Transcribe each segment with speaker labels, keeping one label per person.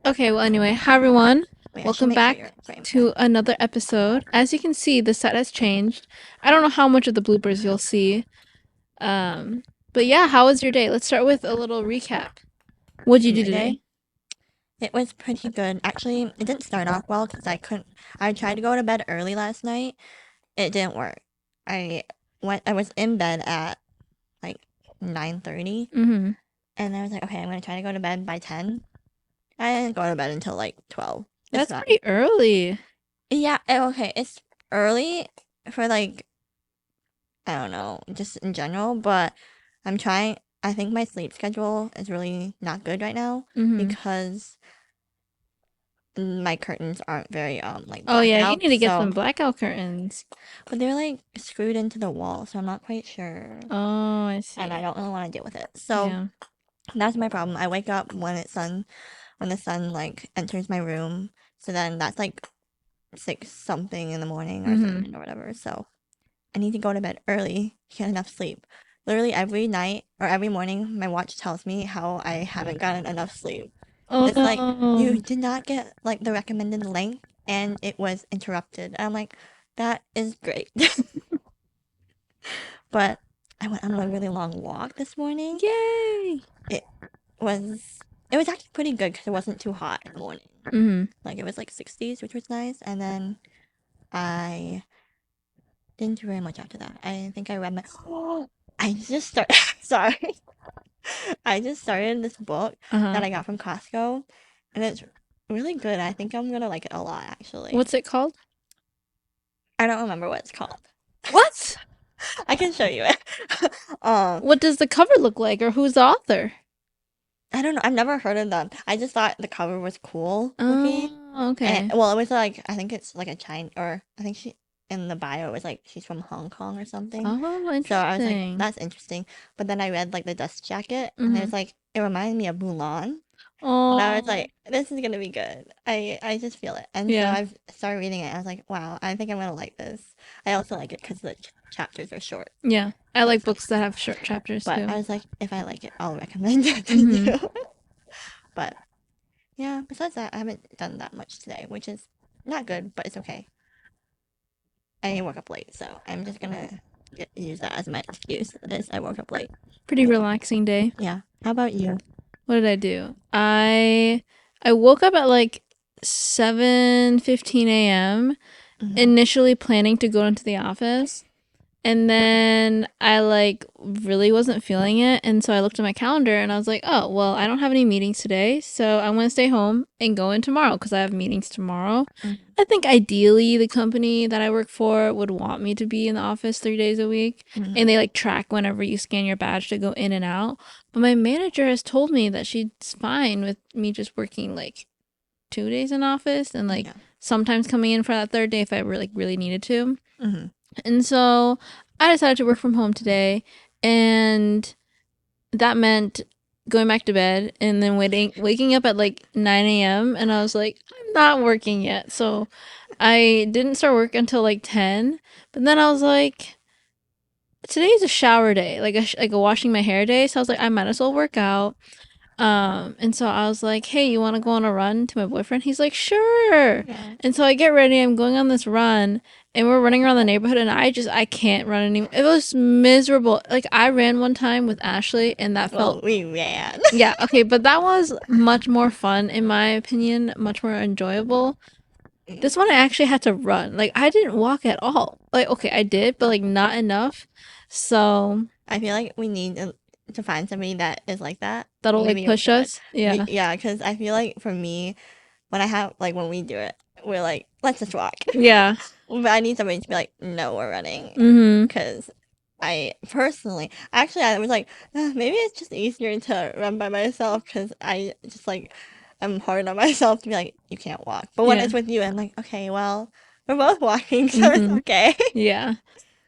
Speaker 1: Okay, well, anyway, hi everyone.
Speaker 2: Wait, I should
Speaker 1: Welcome
Speaker 2: make sure
Speaker 1: back
Speaker 2: you're framed.
Speaker 1: to another episode. As you can see, the set has changed. I don't know how much of the bloopers you'll see. Um, but yeah, how was your day? Let's start with a little recap. What'd you do
Speaker 2: My day,
Speaker 1: today?
Speaker 2: it was pretty good. Actually, it didn't start off well because I couldn't. I tried to go to bed early last night. It didn't work. I I was in bed at like 9:30,
Speaker 1: Mm-hmm.
Speaker 2: and I was like, okay, I'm gonna try to go to bed by 10. I didn't go to bed until like 12. It's
Speaker 1: That's
Speaker 2: fine.
Speaker 1: pretty early.
Speaker 2: Yeah. Okay. It's early for like I don't know, just in general, but I'm trying. I think my sleep schedule is really not good right now
Speaker 1: Mm-hmm.
Speaker 2: because my curtains aren't very like
Speaker 1: Oh yeah, you
Speaker 2: blackout,
Speaker 1: need to get some
Speaker 2: so
Speaker 1: blackout curtains.
Speaker 2: but they're like screwed into the wall, so I'm not quite sure,
Speaker 1: Oh, I
Speaker 2: and I
Speaker 1: see.
Speaker 2: don't really want to deal with it. So
Speaker 1: Yeah.
Speaker 2: that's my problem. I wake up when the sun like enters my room, so then that's like 6 something in the morning or
Speaker 1: Mm-hmm.
Speaker 2: 7 or whatever. So I need to go to bed early to get enough sleep. Literally every night or every morning, my watch tells me how I haven't gotten enough sleep.
Speaker 1: Oh
Speaker 2: It's like
Speaker 1: no.
Speaker 2: you did not get like the recommended length and it was interrupted. I'm like, that is great. But I went on a really long walk this morning.
Speaker 1: Yay.
Speaker 2: It it was actually pretty good because it wasn't too hot in the morning.
Speaker 1: Mm-hmm.
Speaker 2: Like it was like 60s, which was nice. And then I didn't do very much after that. I think I read my. I just started. Sorry, I just started this book
Speaker 1: Uh-huh.
Speaker 2: that I got from Costco, and it's really good. I think I'm gonna like it a lot, actually.
Speaker 1: What's it called?
Speaker 2: I don't remember what it's called.
Speaker 1: What?
Speaker 2: I can show you it. um,
Speaker 1: What does the cover look like, or who's the author?
Speaker 2: I don't know. I've never heard of them. I just thought the cover was cool looking.
Speaker 1: Oh,
Speaker 2: And
Speaker 1: okay.
Speaker 2: well, it was like I think it's like a China or I think she in the bio it was like she's from Hong Kong or something.
Speaker 1: Oh,
Speaker 2: So I was like,
Speaker 1: interesting.
Speaker 2: that's interesting. But then I read like the dust jacket and it
Speaker 1: Mm-hmm.
Speaker 2: was like it reminded me of Mulan. And I was
Speaker 1: Oh,
Speaker 2: like, this is gonna be good. I just feel it. And so
Speaker 1: yeah.
Speaker 2: I've started reading it. I was like, wow, I think I'm gonna like this. I also like it because the chapters are short.
Speaker 1: Yeah. I
Speaker 2: So
Speaker 1: like
Speaker 2: it's
Speaker 1: books
Speaker 2: nice.
Speaker 1: that have short chapters
Speaker 2: But
Speaker 1: too.
Speaker 2: I was like, if I like it, I'll recommend it to
Speaker 1: Mm-hmm.
Speaker 2: you. But yeah, besides that, I haven't done that much today, which is not good, but it's okay. I woke up late, so I'm just gonna use that as my excuse. Is I woke up late.
Speaker 1: Pretty relaxing day.
Speaker 2: Yeah. How about you?
Speaker 1: What did I do? I woke up at like 7:15 a.m.
Speaker 2: Mm-hmm.
Speaker 1: initially planning to go into the office. And then I like really wasn't feeling it. And so I looked at my calendar and I was like, oh, well, I don't have any meetings today. So I'm going to stay home and go in tomorrow because I have meetings tomorrow. I think ideally the company that I work for would want me to be in the office 3 days a week. And
Speaker 2: Mm-hmm.
Speaker 1: they like track whenever you scan your badge to go in and out. But my manager has told me that she's fine with me just working like 2 days in office and like
Speaker 2: Yeah.
Speaker 1: sometimes coming in for that third day if I really needed to.
Speaker 2: Mm-hmm.
Speaker 1: And so I decided to work from home today, and that meant going back to bed and then waking up at like 9 a.m. and I was like, I'm not working yet. So I didn't start work until like 10. But then I was like, today's a shower day, like a washing my hair day. So I was like, I might as well work out. And so I was like, hey, you want to go on a run to my boyfriend? He's like, sure.
Speaker 2: Yeah.
Speaker 1: And so I get ready. I'm going on this run and we're running around the neighborhood and I can't run anymore. It was miserable. Like I ran one time with Ashley and that
Speaker 2: Well,
Speaker 1: felt,
Speaker 2: we ran.
Speaker 1: yeah, okay. But that was much more fun in my opinion, much more enjoyable. This one I actually had to run. Like I didn't walk at all. Like, okay, I did, but like not enough. So
Speaker 2: I feel like we need to find somebody that is like that.
Speaker 1: that'll like
Speaker 2: Maybe your
Speaker 1: push
Speaker 2: friend.
Speaker 1: us. Yeah.
Speaker 2: Yeah, because I feel like for me, when we do it, we're like, let's just walk.
Speaker 1: Yeah.
Speaker 2: But I need somebody to be like, no, we're running.
Speaker 1: Mm-hmm.
Speaker 2: Because I personally, actually, I was like, maybe it's just easier to run by myself because I just like, I'm hard on myself to be like, you can't walk. But when
Speaker 1: Yeah.
Speaker 2: it's with you, I'm like, okay, well, we're both walking, so it's
Speaker 1: Mm-hmm.
Speaker 2: okay.
Speaker 1: Yeah.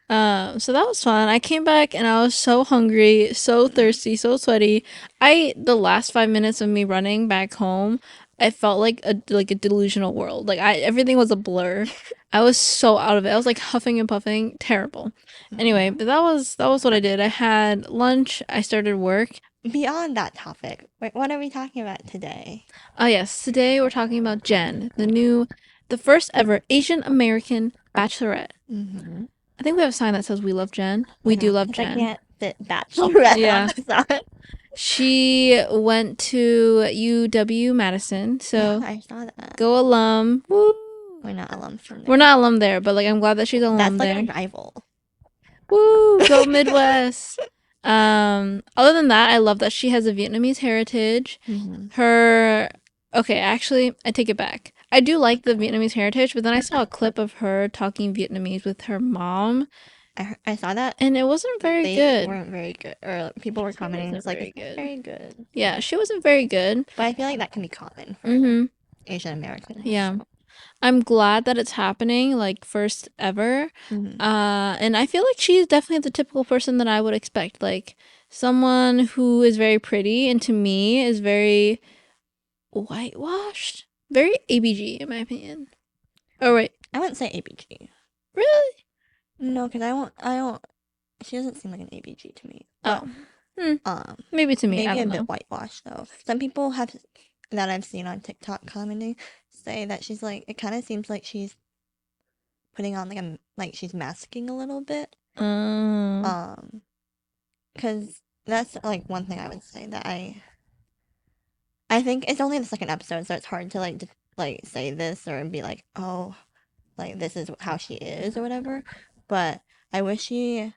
Speaker 1: So that was fun. I came back and I was so hungry, so thirsty, so sweaty. The last 5 minutes of me running back home, I felt like a delusional world. Like everything was a blur. I was so out of it. I was like huffing and puffing, terrible. Anyway, but that was what I did. I had lunch. I started work.
Speaker 2: beyond that topic, what are we talking about today?
Speaker 1: Oh yes, today we're talking about Jenn, the first ever Asian American Bachelorette.
Speaker 2: Mm-hmm.
Speaker 1: I think we have a sign that says we love Jenn. We do love
Speaker 2: Because I
Speaker 1: Jenn.
Speaker 2: can't fit Bachelorette on
Speaker 1: Yeah.
Speaker 2: the side.
Speaker 1: She went to UW Madison, so
Speaker 2: I saw that.
Speaker 1: go alum. Woo!
Speaker 2: We're not alums from there.
Speaker 1: We're not alum there, but like I'm glad that she's alum
Speaker 2: That's like
Speaker 1: there.
Speaker 2: a rival.
Speaker 1: Woo! Go Midwest. Other than that, I love that she has a Vietnamese heritage.
Speaker 2: Mm-hmm.
Speaker 1: Her Okay, actually, I take it back. I do like the Vietnamese heritage, but then I saw a clip of her talking Vietnamese with her mom,
Speaker 2: I saw that.
Speaker 1: and it wasn't very
Speaker 2: They
Speaker 1: good.
Speaker 2: weren't very good, or people were commenting. It's like
Speaker 1: very
Speaker 2: it's
Speaker 1: good.
Speaker 2: very good.
Speaker 1: Yeah, she wasn't very good.
Speaker 2: But I feel like that can be common for
Speaker 1: Mm-hmm.
Speaker 2: Asian Americans.
Speaker 1: Yeah.
Speaker 2: So.
Speaker 1: I'm glad that it's happening, like first ever.
Speaker 2: Mm-hmm.
Speaker 1: And I feel like she's definitely the typical person that I would expect. Like someone who is very pretty and to me is very whitewashed. Very ABG in my opinion. Oh wait.
Speaker 2: I wouldn't say ABG.
Speaker 1: Really?
Speaker 2: No, because I don't. She doesn't seem like an ABG to me. But,
Speaker 1: maybe to me. I
Speaker 2: maybe a
Speaker 1: don't know.
Speaker 2: bit whitewashed though. Some people have that I've seen on TikTok commenting say that she's like. It kind of seems like she's putting on like she's masking a little bit. Because that's like one thing I would say that I think it's only the second episode, so it's hard to like say this or be like, oh, like this is how she is or whatever. But I wish there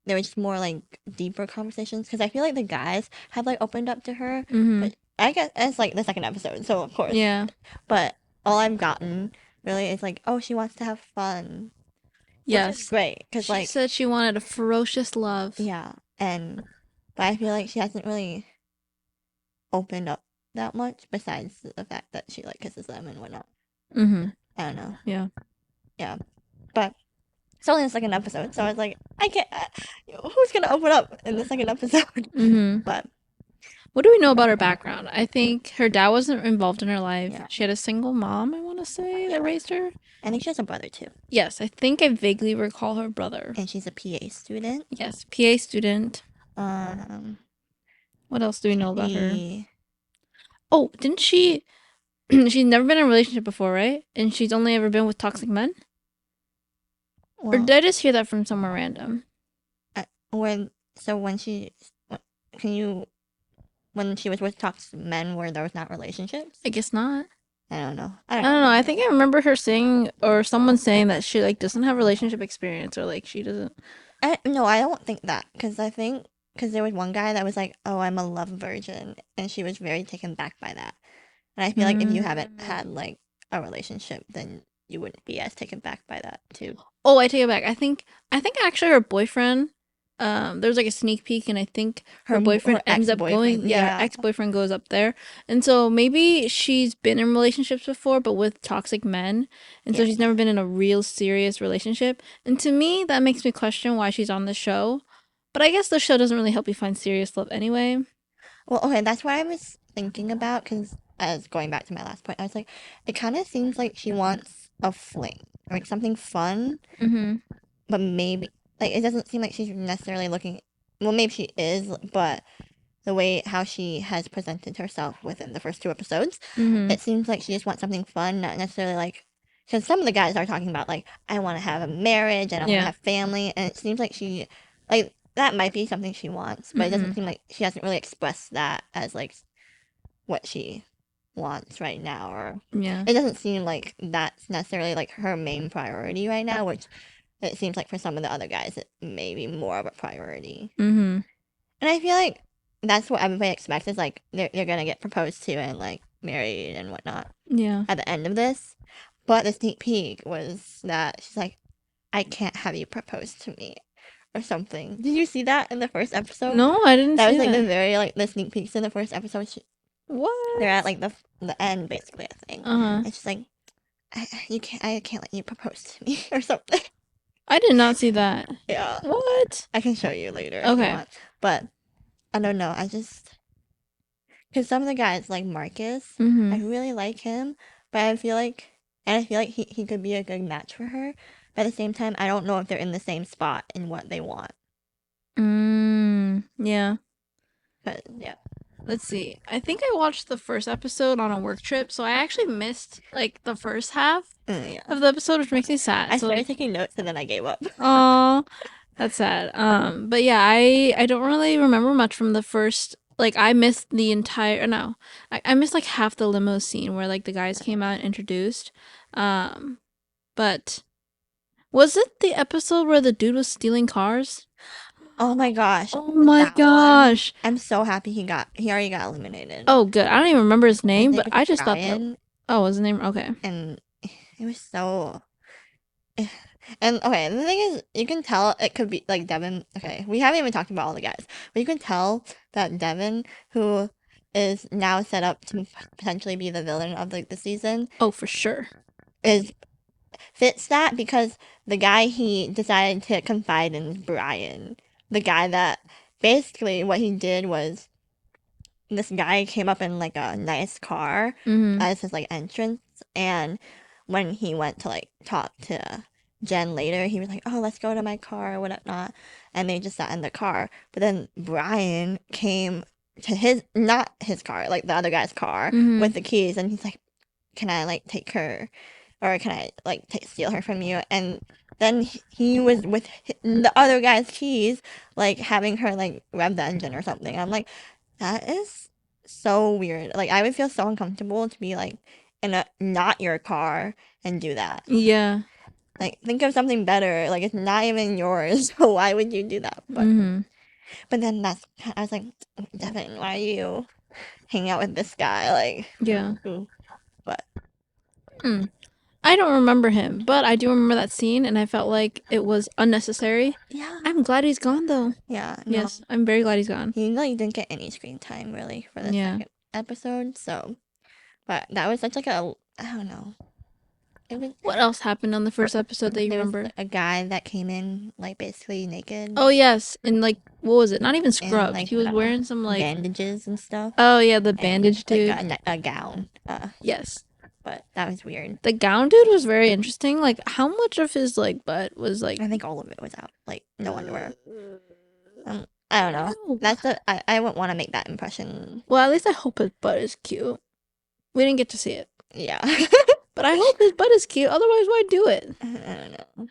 Speaker 2: was just more like deeper conversations because I feel like the guys have like opened up to her. But I guess it's like the second episode, so of course.
Speaker 1: Yeah.
Speaker 2: But all I've gotten really is like, oh, she wants to have fun.
Speaker 1: Yes.
Speaker 2: Which is great because
Speaker 1: she said she wanted a ferocious love.
Speaker 2: Yeah, but I feel like she hasn't really opened up that much besides the fact that she like kisses them and whatnot.
Speaker 1: Mm-hmm.
Speaker 2: I don't know.
Speaker 1: Yeah.
Speaker 2: Yeah, but it's only the second episode, so I was like, I can't. Who's gonna open up in the second episode?
Speaker 1: Mm-hmm.
Speaker 2: But
Speaker 1: what do we know about her background? I think her dad wasn't involved in her life.
Speaker 2: Yeah.
Speaker 1: She had a single mom, I want to say, that raised her.
Speaker 2: I think she has a brother too.
Speaker 1: Yes, I think I vaguely recall her brother.
Speaker 2: And she's a PA student.
Speaker 1: Yes, PA student. What else do we know about her? Oh, didn't she? She's never been in a relationship before, right? And she's only ever been with toxic men?
Speaker 2: Well,
Speaker 1: or did I just hear that from somewhere random?
Speaker 2: When she was with toxic men, where there was not relationships?
Speaker 1: I guess not.
Speaker 2: I don't know.
Speaker 1: I don't know. I think I remember her saying, or someone saying that she like doesn't have relationship experience, or like she doesn't.
Speaker 2: No, I don't think that because there was one guy that was like, "Oh, I'm a love virgin," and she was very taken back by that. And I feel like if you haven't had like a relationship, then you wouldn't be as taken back by that too.
Speaker 1: Oh, I take it back. I think actually her boyfriend. There was like a sneak peek, and I think her boyfriend ends up going. Yeah, her ex-boyfriend goes up there, and so maybe she's been in relationships before, but with toxic men, and so she's never been in a real serious relationship. And to me, that makes me question why she's on the show. But I guess the show doesn't really help you find serious love anyway.
Speaker 2: Well, okay, that's what I was thinking about because as going back to my last point, I was like, it kind of seems like she wants a fling, like something fun, but maybe like it doesn't seem like she's necessarily looking. Well, maybe she is, but the way how she has presented herself within the first two episodes, it seems like she just wants something fun, not necessarily like. Because some of the guys are talking about like, I want to have a marriage and I want to have family, and it seems like she, like that might be something she wants, but it doesn't seem like she hasn't really expressed that as like what she wants right now, or it doesn't seem like that's necessarily like her main priority right now, which it seems like for some of the other guys it may be more of a priority. And I feel like that's what everybody expects is like they're gonna get proposed to and like married and whatnot at the end of this. But the sneak peek was that she's like, I can't have you propose to me or something. Did you see that in the first episode?
Speaker 1: No, I didn't see
Speaker 2: that. That was like the very like the sneak peeks in the first episode.
Speaker 1: What?
Speaker 2: They're at like the end basically, I think. And she's like, I can't let you propose to me or something.
Speaker 1: I did not see that.
Speaker 2: Yeah.
Speaker 1: What?
Speaker 2: I can show you later.
Speaker 1: Okay.
Speaker 2: If you want. But I don't know. Because some of the guys like Marcus, I really like him, but I feel like he could be a good match for her. But at the same time, I don't know if they're in the same spot in what they want.
Speaker 1: Yeah.
Speaker 2: But yeah.
Speaker 1: Let's see. I think I watched the first episode on a work trip, so I actually missed like the first half
Speaker 2: Yeah.
Speaker 1: of the episode, which makes me sad.
Speaker 2: I
Speaker 1: So
Speaker 2: started
Speaker 1: like,
Speaker 2: taking notes and then I gave up.
Speaker 1: oh, that's sad. But yeah, I don't really remember much from the first. Like I missed the entire. No, I missed like half the limo scene where like the guys came out and introduced. But was it the episode where the dude was stealing cars?
Speaker 2: Oh my gosh.
Speaker 1: Oh my
Speaker 2: That one.
Speaker 1: gosh.
Speaker 2: I'm so happy he already got eliminated.
Speaker 1: Oh, good. I don't even remember his
Speaker 2: I
Speaker 1: name,
Speaker 2: think
Speaker 1: but
Speaker 2: it
Speaker 1: I
Speaker 2: was
Speaker 1: just thought that.
Speaker 2: Brian,
Speaker 1: Oh, his name. Okay.
Speaker 2: and it was so. And okay, the thing is, you can tell it could be like Devin. Okay, we haven't even talked about all the guys, but you can tell that Devin, who is now set up to potentially be the villain of the season,
Speaker 1: Oh, for sure.
Speaker 2: is fits that because the guy he decided to confide in is Brian, the guy that basically what he did was this guy came up in like a nice car
Speaker 1: Mm-hmm.
Speaker 2: as his like entrance, and when he went to like talk to Jen later, he was like, "Oh, let's go to my car or whatnot," and they just sat in the car. But then Brian came to his not his car, like the other guy's car
Speaker 1: Mm-hmm.
Speaker 2: with the keys, and he's like, "Can I like take her, or can I like steal her from you?" And then he was with the other guy's keys, like having her like rev the engine or something. I'm like, that is so weird. Like I would feel so uncomfortable to be like in a not your car and do that.
Speaker 1: Yeah.
Speaker 2: Like think of something better. Like it's not even yours. So why would you do that?
Speaker 1: Mm-hmm.
Speaker 2: But then I was like, Devin, why are you hanging out with this guy? Like
Speaker 1: Yeah.
Speaker 2: ooh. But
Speaker 1: Hmm. I don't remember him, but I do remember that scene, and I felt like it was unnecessary.
Speaker 2: yeah.
Speaker 1: I'm glad he's gone, though.
Speaker 2: Yeah, no.
Speaker 1: Yes, I'm very glad he's gone.
Speaker 2: He like didn't get any screen time really for the
Speaker 1: Yeah.
Speaker 2: second episode, so but that was such like a I don't know. It was
Speaker 1: What else happened on the first episode that you
Speaker 2: there was
Speaker 1: remember?
Speaker 2: a guy that came in like basically naked
Speaker 1: Oh yes, and like what was it? Not even
Speaker 2: and
Speaker 1: scrubs.
Speaker 2: like
Speaker 1: He was wearing some like.
Speaker 2: bandages and stuff
Speaker 1: Oh yeah, the
Speaker 2: and
Speaker 1: bandage
Speaker 2: like
Speaker 1: dude.
Speaker 2: a gown.
Speaker 1: Yes.
Speaker 2: But that was weird.
Speaker 1: The gown dude was very interesting. Like, how much of his like butt was like?
Speaker 2: I think all of it was out, like no underwear. I don't know.
Speaker 1: Ew.
Speaker 2: That's the I wouldn't want to make that impression.
Speaker 1: Well, at least I hope his butt is cute. We didn't get to see it,
Speaker 2: Yeah.
Speaker 1: but I hope his butt is cute. Otherwise, why do it?
Speaker 2: I don't know.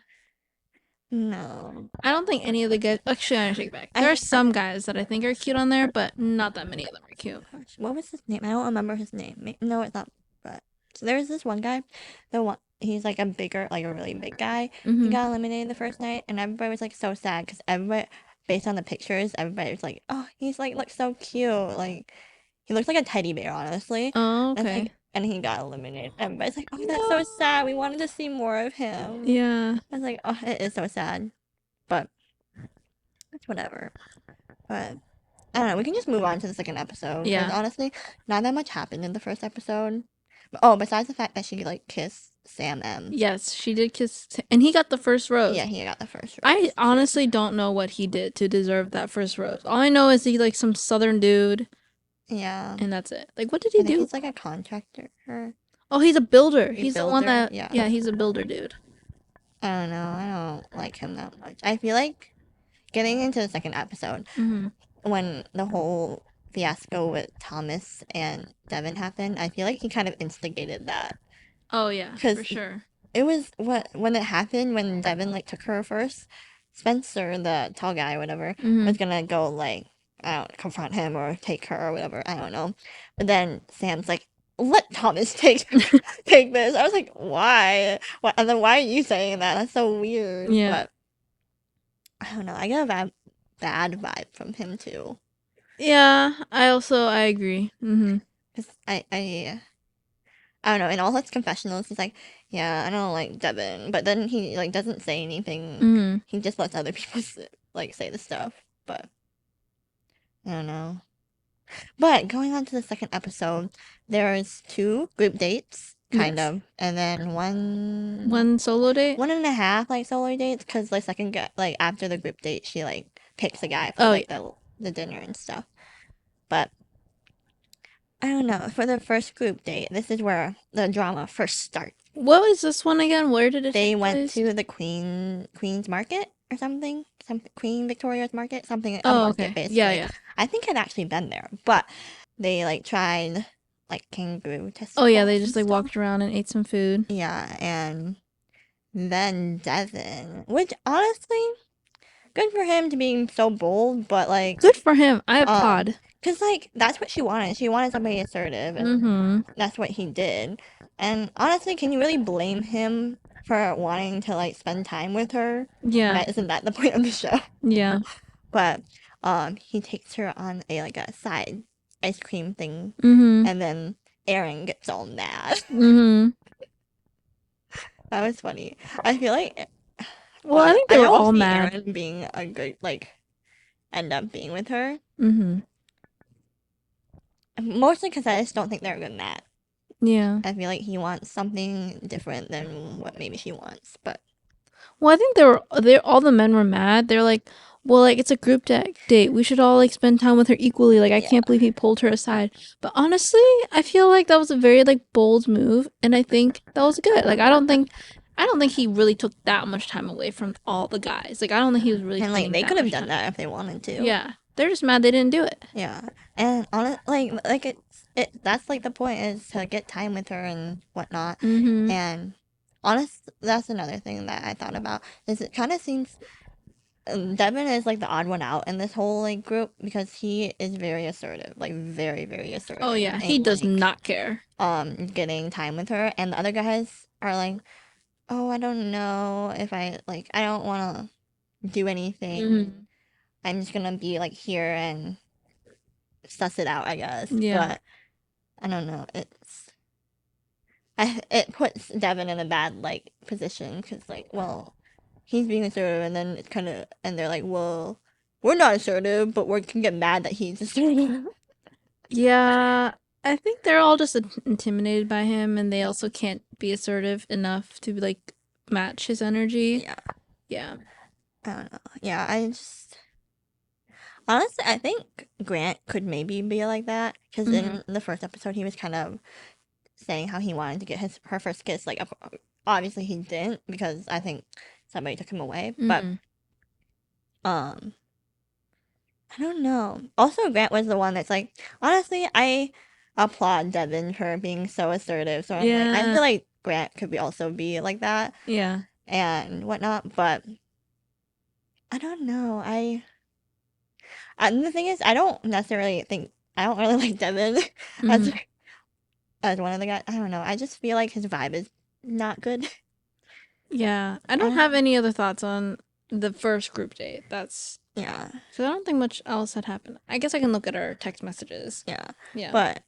Speaker 2: No.
Speaker 1: I don't think any of the guys. Actually, I take it back.
Speaker 2: I
Speaker 1: There are
Speaker 2: think-
Speaker 1: some guys that I think are cute on there, but not that many of them are cute.
Speaker 2: Gosh, what was his name? I don't remember his name. No, it's not. But so there was this one guy. The one he's like a bigger, like a really big guy. He
Speaker 1: Mm-hmm.
Speaker 2: got eliminated the first night, and everybody was like so sad because everybody, based on the pictures, everybody was like, "Oh, he's like looks so cute. Like he looks like a teddy bear, honestly."
Speaker 1: Oh,
Speaker 2: And,
Speaker 1: okay.
Speaker 2: like, and he got eliminated. Everybody's like, "Oh, that's so sad. We wanted to see more of him."
Speaker 1: Yeah.
Speaker 2: I was like, "Oh, it is so sad," but it's whatever. But I don't know. We can just move on to the second episode. 'Cause
Speaker 1: Yeah.
Speaker 2: honestly, not that much happened in the first episode. Oh, besides the fact that she like kissed Sam M.
Speaker 1: Yes, she did kiss, and he got the first rose.
Speaker 2: Yeah, he got the first rose.
Speaker 1: I honestly don't know what he did to deserve that first rose. All I know is he like some southern dude,
Speaker 2: Yeah.
Speaker 1: and that's it. Like, what did
Speaker 2: I
Speaker 1: he
Speaker 2: think
Speaker 1: do?
Speaker 2: he's like a contractor.
Speaker 1: Oh, he's a builder.
Speaker 2: A
Speaker 1: He's the one
Speaker 2: builder?
Speaker 1: that.
Speaker 2: Yeah.
Speaker 1: Yeah, he's a builder dude.
Speaker 2: I don't know. I don't like him that much. I feel like getting into the second episode
Speaker 1: Mm-hmm.
Speaker 2: when the whole fiasco with Thomas and Devin happened, I feel like he kind of instigated that.
Speaker 1: Oh yeah,
Speaker 2: 'Cause
Speaker 1: for sure.
Speaker 2: It was when it happened when Devin like took her first. Spencer, the tall guy, whatever,
Speaker 1: Mm-hmm.
Speaker 2: was gonna go like I don't confront him or take her or whatever. I don't know. But then Sam's like, "Let Thomas take take this." I was like, "Why? What? And then why are you saying that? That's so weird."
Speaker 1: Yeah.
Speaker 2: But I don't know. I get a bad vibe from him too.
Speaker 1: Yeah, I agree. Mm-hmm.
Speaker 2: Cause I don't know. In all his confessionals, he's like, "Yeah, I don't like Devin," but then he like doesn't say anything.
Speaker 1: Mm-hmm.
Speaker 2: He just lets other people like say the stuff. But I don't know. But going on to the second episode, there's 2 group dates, kind
Speaker 1: Yes.
Speaker 2: of, and then
Speaker 1: One solo date.
Speaker 2: 1.5 like solo dates, because like second like after the group date, she like picks a guy for
Speaker 1: Oh,
Speaker 2: like the dinner and stuff. But I don't know. For the first group date, this is where the drama first starts.
Speaker 1: What was this one again? Where did it
Speaker 2: They
Speaker 1: take
Speaker 2: went
Speaker 1: place?
Speaker 2: to the Queen's Market. or something, some Queen Victoria's Market, something a
Speaker 1: Oh,
Speaker 2: market
Speaker 1: okay. Yeah,
Speaker 2: basically.
Speaker 1: yeah.
Speaker 2: I think I'd actually been there, but they like tried like kangaroo
Speaker 1: Oh, yeah, they
Speaker 2: testicles
Speaker 1: just
Speaker 2: and
Speaker 1: like
Speaker 2: stuff.
Speaker 1: walked around and ate some food.
Speaker 2: Yeah, and then Devin, which honestly, good for him to being so bold, but like,
Speaker 1: Good for him. I
Speaker 2: um,
Speaker 1: applaud.
Speaker 2: cause like that's what she wanted. She wanted somebody assertive, and
Speaker 1: Mm-hmm.
Speaker 2: that's what he did. And honestly, can you really blame him for wanting to like spend time with her?
Speaker 1: Yeah.
Speaker 2: Right? Isn't that the point of the show?
Speaker 1: Yeah.
Speaker 2: But he takes her on a like a side ice cream thing,
Speaker 1: Mm-hmm.
Speaker 2: and then Aaron gets all mad.
Speaker 1: Mm-hmm.
Speaker 2: That was funny. I feel like
Speaker 1: Well, I think they
Speaker 2: I
Speaker 1: were
Speaker 2: don't
Speaker 1: all
Speaker 2: see
Speaker 1: mad.
Speaker 2: Aaron being a good like end up being with her.
Speaker 1: Mm-hmm.
Speaker 2: Mostly because I just don't think they're a good match.
Speaker 1: Yeah.
Speaker 2: I feel like he wants something different than what maybe she wants. But
Speaker 1: Well, I think they all the men were mad. They're like, well, like it's a group date. We should all like spend time with her equally. Like I
Speaker 2: yeah,
Speaker 1: can't believe he pulled her aside. But honestly, I feel like that was a very like bold move, and I think that was good. Like I don't think he really took that much time away from all the guys. Like I don't think he was really
Speaker 2: and like
Speaker 1: spending
Speaker 2: they
Speaker 1: that
Speaker 2: could have
Speaker 1: much
Speaker 2: done
Speaker 1: time.
Speaker 2: that if they wanted to.
Speaker 1: Yeah, they're just mad they didn't do it.
Speaker 2: Yeah, and on it like that's like the point is to get time with her and whatnot.
Speaker 1: Mm-hmm.
Speaker 2: And honest, that's another thing that I thought about is it kind of seems Devin is like the odd one out in this whole like group because he is very assertive, like very very
Speaker 1: Oh
Speaker 2: assertive,
Speaker 1: yeah, he
Speaker 2: and
Speaker 1: does
Speaker 2: like
Speaker 1: not care.
Speaker 2: getting time with her, and the other guys are like, oh, I don't know if I like I don't want to do anything.
Speaker 1: Mm-hmm.
Speaker 2: I'm just gonna be like here and suss it out, I guess.
Speaker 1: Yeah.
Speaker 2: But I don't know. It puts Devin in a bad like position because like, well, he's being assertive, and then it's kind of and they're like, well, we're not assertive, but we can get mad that he's assertive.
Speaker 1: Yeah, I think they're all just intimidated by him, and they also can't be assertive enough to like match his energy.
Speaker 2: Yeah,
Speaker 1: Yeah.
Speaker 2: I don't know. Yeah, I just honestly I think Grant could maybe be like that because
Speaker 1: Mm-hmm.
Speaker 2: in the first episode he was kind of saying how he wanted to get her first kiss. Like, obviously he didn't because I think somebody took him away. But
Speaker 1: Mm-hmm.
Speaker 2: um, I don't know. Also, Grant was the one that's like, honestly, I applaud Devin for being so assertive. So I'm like, I
Speaker 1: Yeah.
Speaker 2: feel like Grant could be also be like that
Speaker 1: Yeah.
Speaker 2: and whatnot. But I don't know. And the thing is, I don't necessarily think I don't really like Devin as
Speaker 1: Mm-hmm.
Speaker 2: as one of the guys. I don't know. I just feel like his vibe is not good.
Speaker 1: Yeah. I don't
Speaker 2: I,
Speaker 1: have any other thoughts on the first group date. That's
Speaker 2: yeah.
Speaker 1: so I don't think much else had happened. I guess I can look at our text messages.
Speaker 2: Yeah.
Speaker 1: Yeah.
Speaker 2: But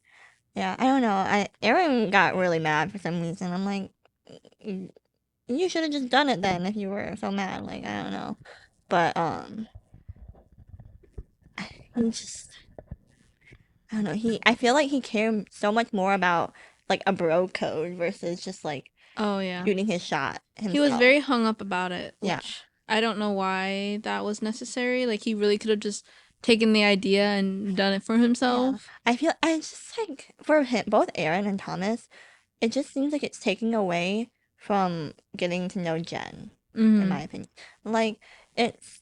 Speaker 2: yeah, I don't know. I Aaron got really mad for some reason. I'm like, You should have just done it then if you were so mad." Like, I don't know. But he just I don't know. I feel like he cared so much more about like a bro code versus just like
Speaker 1: Oh yeah.
Speaker 2: shooting his shot
Speaker 1: He was
Speaker 2: himself.
Speaker 1: very hung up about it,
Speaker 2: Yeah.
Speaker 1: which I don't know why that was necessary. Like he really could have just taken the idea and done it for
Speaker 2: Yeah.
Speaker 1: himself.
Speaker 2: I just like for him both Aaron and Thomas, it just seems like it's taking away from getting to know Jen, in
Speaker 1: Mm-hmm.
Speaker 2: my opinion. Like it's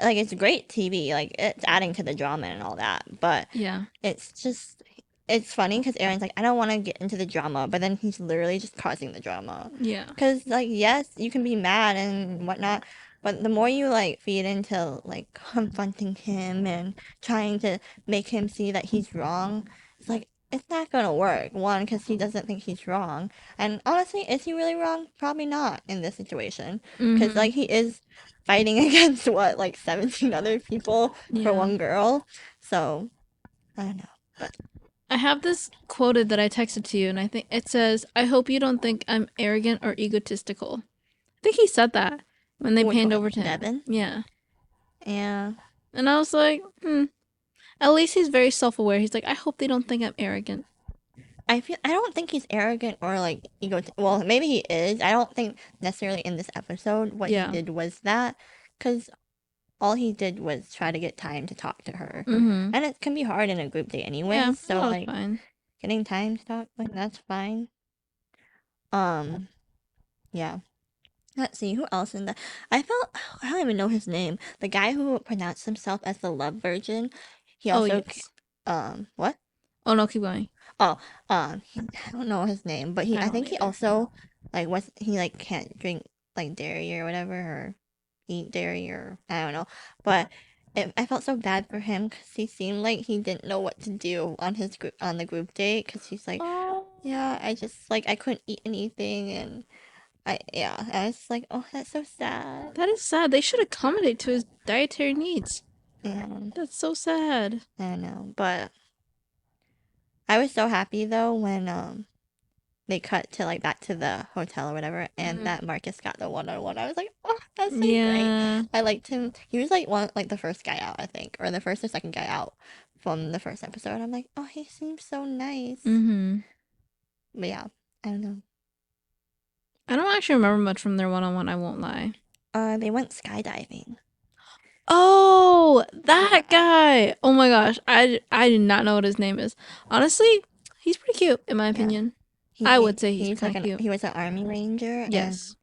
Speaker 2: it's great TV, like it's adding to the drama and all that, but
Speaker 1: Yeah.
Speaker 2: it's just it's funny because Aaron's like, I don't want to get into the drama, but then he's literally just causing the drama.
Speaker 1: Yeah.
Speaker 2: Because like, yes, you can be mad and whatnot, but the more you like feed into like confronting him and trying to make him see that he's wrong, it's like it's not gonna work. One, because he doesn't think he's wrong, and honestly, is he really wrong? Probably not in this situation, because
Speaker 1: Mm-hmm.
Speaker 2: like he is fighting against what like 17 other people for
Speaker 1: Yeah.
Speaker 2: one girl, so I don't know, but
Speaker 1: I have this quoted that I texted to you, and I think it says, I hope you don't think I'm arrogant or egotistical. I think he said that when they
Speaker 2: which
Speaker 1: panned
Speaker 2: one,
Speaker 1: over to him.
Speaker 2: Devin?
Speaker 1: Yeah.
Speaker 2: Yeah,
Speaker 1: And I was like, at least he's very self aware. He's like, I hope they don't think I'm arrogant.
Speaker 2: I don't think he's arrogant or like ego. Well, maybe he is. I don't think necessarily in this episode what he
Speaker 1: Yeah.
Speaker 2: did was that, because all he did was try to get time to talk to her,
Speaker 1: Mm-hmm.
Speaker 2: and it can be hard in a group date
Speaker 1: Yeah,
Speaker 2: anyways. So
Speaker 1: that was
Speaker 2: like
Speaker 1: fine.
Speaker 2: getting time to talk, like that's fine. Um, yeah. Let's see, who else in the I don't even know his name. The guy who pronounced himself as the Love Virgin, he
Speaker 1: Oh
Speaker 2: also,
Speaker 1: yes.
Speaker 2: what?
Speaker 1: Oh no, keep going.
Speaker 2: Oh, I don't know his name, but
Speaker 1: I
Speaker 2: I
Speaker 1: don't
Speaker 2: think he
Speaker 1: either.
Speaker 2: also, like, he, like, can't drink, like, dairy or whatever, or eat dairy, or, I don't know, but I felt so bad for him, because he seemed like he didn't know what to do on on the group date, because he's like,
Speaker 1: Oh,
Speaker 2: yeah, I just, like, I couldn't eat anything, and yeah, I was like, oh, that's so sad.
Speaker 1: that is sad. They should accommodate to his dietary needs.
Speaker 2: And
Speaker 1: That's so sad.
Speaker 2: I don't know, but I was so happy though when they cut to like back to the hotel or whatever, and
Speaker 1: Mhm.
Speaker 2: that Marcus got the one-on-one. I was like, oh, that's so great.
Speaker 1: Yeah.
Speaker 2: I liked him. He was like the first guy out, I think, or the first or second guy out from the first episode. I'm like, oh, he seems so nice.
Speaker 1: Mm-hmm.
Speaker 2: But yeah, I don't know.
Speaker 1: I don't actually remember much from their one-on-one, I won't lie.
Speaker 2: They went skydiving.
Speaker 1: Oh, that
Speaker 2: Yeah.
Speaker 1: guy. Oh my gosh. I did not know what his name is. Honestly, he's pretty cute in my
Speaker 2: Yeah.
Speaker 1: opinion. I would say he's
Speaker 2: He's
Speaker 1: kind
Speaker 2: like
Speaker 1: of cute.
Speaker 2: he was an army ranger, and
Speaker 1: Yes.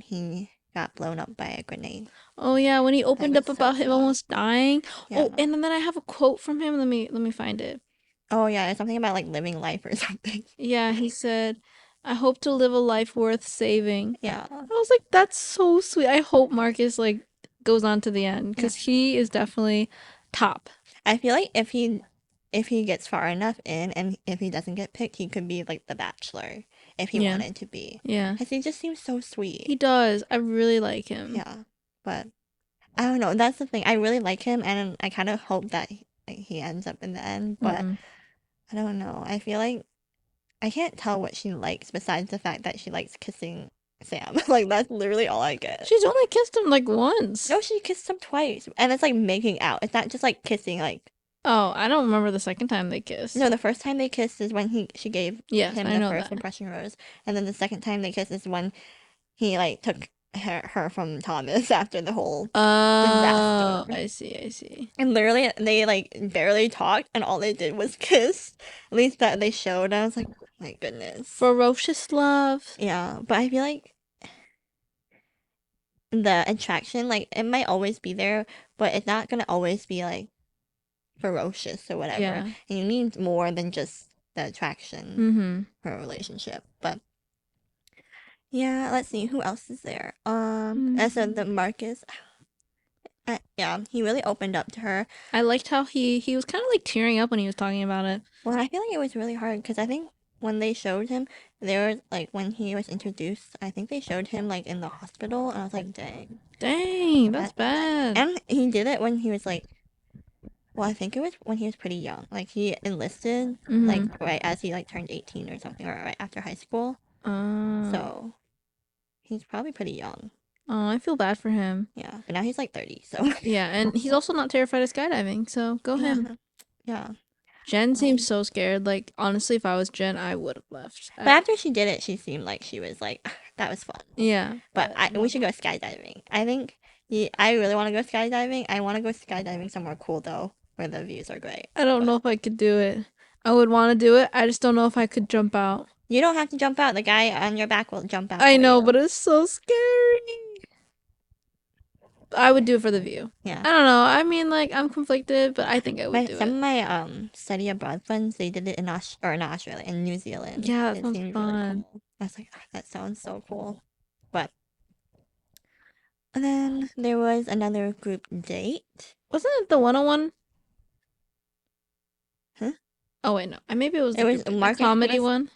Speaker 2: he got blown up by a grenade.
Speaker 1: Oh yeah, when he
Speaker 2: That
Speaker 1: opened
Speaker 2: was
Speaker 1: up
Speaker 2: so
Speaker 1: about him
Speaker 2: sad.
Speaker 1: almost dying.
Speaker 2: Yeah.
Speaker 1: Oh, and then I have a quote from him. Let me find it.
Speaker 2: Oh yeah, it's something about like living life or something.
Speaker 1: Yeah, he said, "I hope to live a life worth saving."
Speaker 2: Yeah.
Speaker 1: I was like, "That's so sweet." I hope Marcus like goes on to the end
Speaker 2: Yeah.
Speaker 1: because he is definitely top.
Speaker 2: I feel like if he gets far enough in, and if he doesn't get picked, he could be like the Bachelor if he
Speaker 1: Yeah,
Speaker 2: wanted to be.
Speaker 1: yeah,
Speaker 2: Cause he just seems so
Speaker 1: he
Speaker 2: sweet.
Speaker 1: does. I really like him.
Speaker 2: Yeah. But I don't know. That's the thing. I really like him, and I kind of hope that like, he ends up in the end. But
Speaker 1: Mm-mm.
Speaker 2: I don't know. I feel like I can't tell what she likes besides the fact that she likes kissing Sam. Like that's literally all I get.
Speaker 1: She's only kissed him like once.
Speaker 2: No, she kissed him twice, and it's like making out. It's not just like kissing. Like
Speaker 1: Oh, I don't remember the second time they
Speaker 2: no,
Speaker 1: kissed.
Speaker 2: the first time they kissed is when she gave
Speaker 1: Yes,
Speaker 2: him
Speaker 1: I
Speaker 2: the
Speaker 1: know
Speaker 2: first
Speaker 1: that.
Speaker 2: impression rose, and then the second time they kissed is when he like took her from Thomas after the whole disaster.
Speaker 1: Oh, I see, I see.
Speaker 2: And literally, they like barely talked, and all they did was kiss. At least that they showed. I was like, oh my goodness.
Speaker 1: Ferocious love.
Speaker 2: Yeah, but I feel like the attraction, like it might always be there, but it's not gonna always be like ferocious or whatever.
Speaker 1: Yeah.
Speaker 2: And you need more than just the attraction
Speaker 1: Mm-hmm.
Speaker 2: for a relationship. But yeah, let's see who else is there. As so the Marcus, yeah, he really opened up to her.
Speaker 1: I liked how he was kind of like tearing up when he was talking about it.
Speaker 2: Well, I feel like it was really hard because I think when they showed him, there was like when he was introduced, I think they showed him like in the hospital, and I was like, dang.
Speaker 1: Dang, that's
Speaker 2: That,
Speaker 1: bad.
Speaker 2: and he did it when he was like, well, I think it was when he was pretty young. Like he enlisted like
Speaker 1: Mm-hmm.
Speaker 2: right as he like turned 18 or something, or right after high school.
Speaker 1: Oh,
Speaker 2: So he's probably pretty young.
Speaker 1: oh, I feel bad for him.
Speaker 2: Yeah, but now he's like 30, so
Speaker 1: Yeah, and he's also not terrified of skydiving, so go him.
Speaker 2: yeah, yeah.
Speaker 1: Jen seems so scared. Like, honestly, if I was Jen, I would have left.
Speaker 2: But after she did it, she seemed like she was like, that was fun.
Speaker 1: Yeah,
Speaker 2: But
Speaker 1: but
Speaker 2: we should go skydiving. I think I really want to go skydiving. I want to go skydiving somewhere cool though, where the views are great.
Speaker 1: I don't
Speaker 2: But
Speaker 1: know if I could do it. I would want to do it. I just don't know if I could jump out.
Speaker 2: you don't have to jump out. The guy on your back will jump out
Speaker 1: I
Speaker 2: for
Speaker 1: know,
Speaker 2: you.
Speaker 1: but it's so scary. I would do it for the view.
Speaker 2: Yeah.
Speaker 1: I don't know. I mean, like, I'm conflicted, but I think I would do
Speaker 2: Some
Speaker 1: it.
Speaker 2: of my study abroad friends, they did it in or not Australia, in New Zealand.
Speaker 1: Yeah, that
Speaker 2: It
Speaker 1: sounds
Speaker 2: seemed really
Speaker 1: fun.
Speaker 2: cool. I was like, "Ah, that sounds so cool." But and then there was another group date.
Speaker 1: Wasn't it the 101?
Speaker 2: Huh?
Speaker 1: Oh, wait, no. Maybe it was
Speaker 2: It was
Speaker 1: the
Speaker 2: Marcus
Speaker 1: comedy one.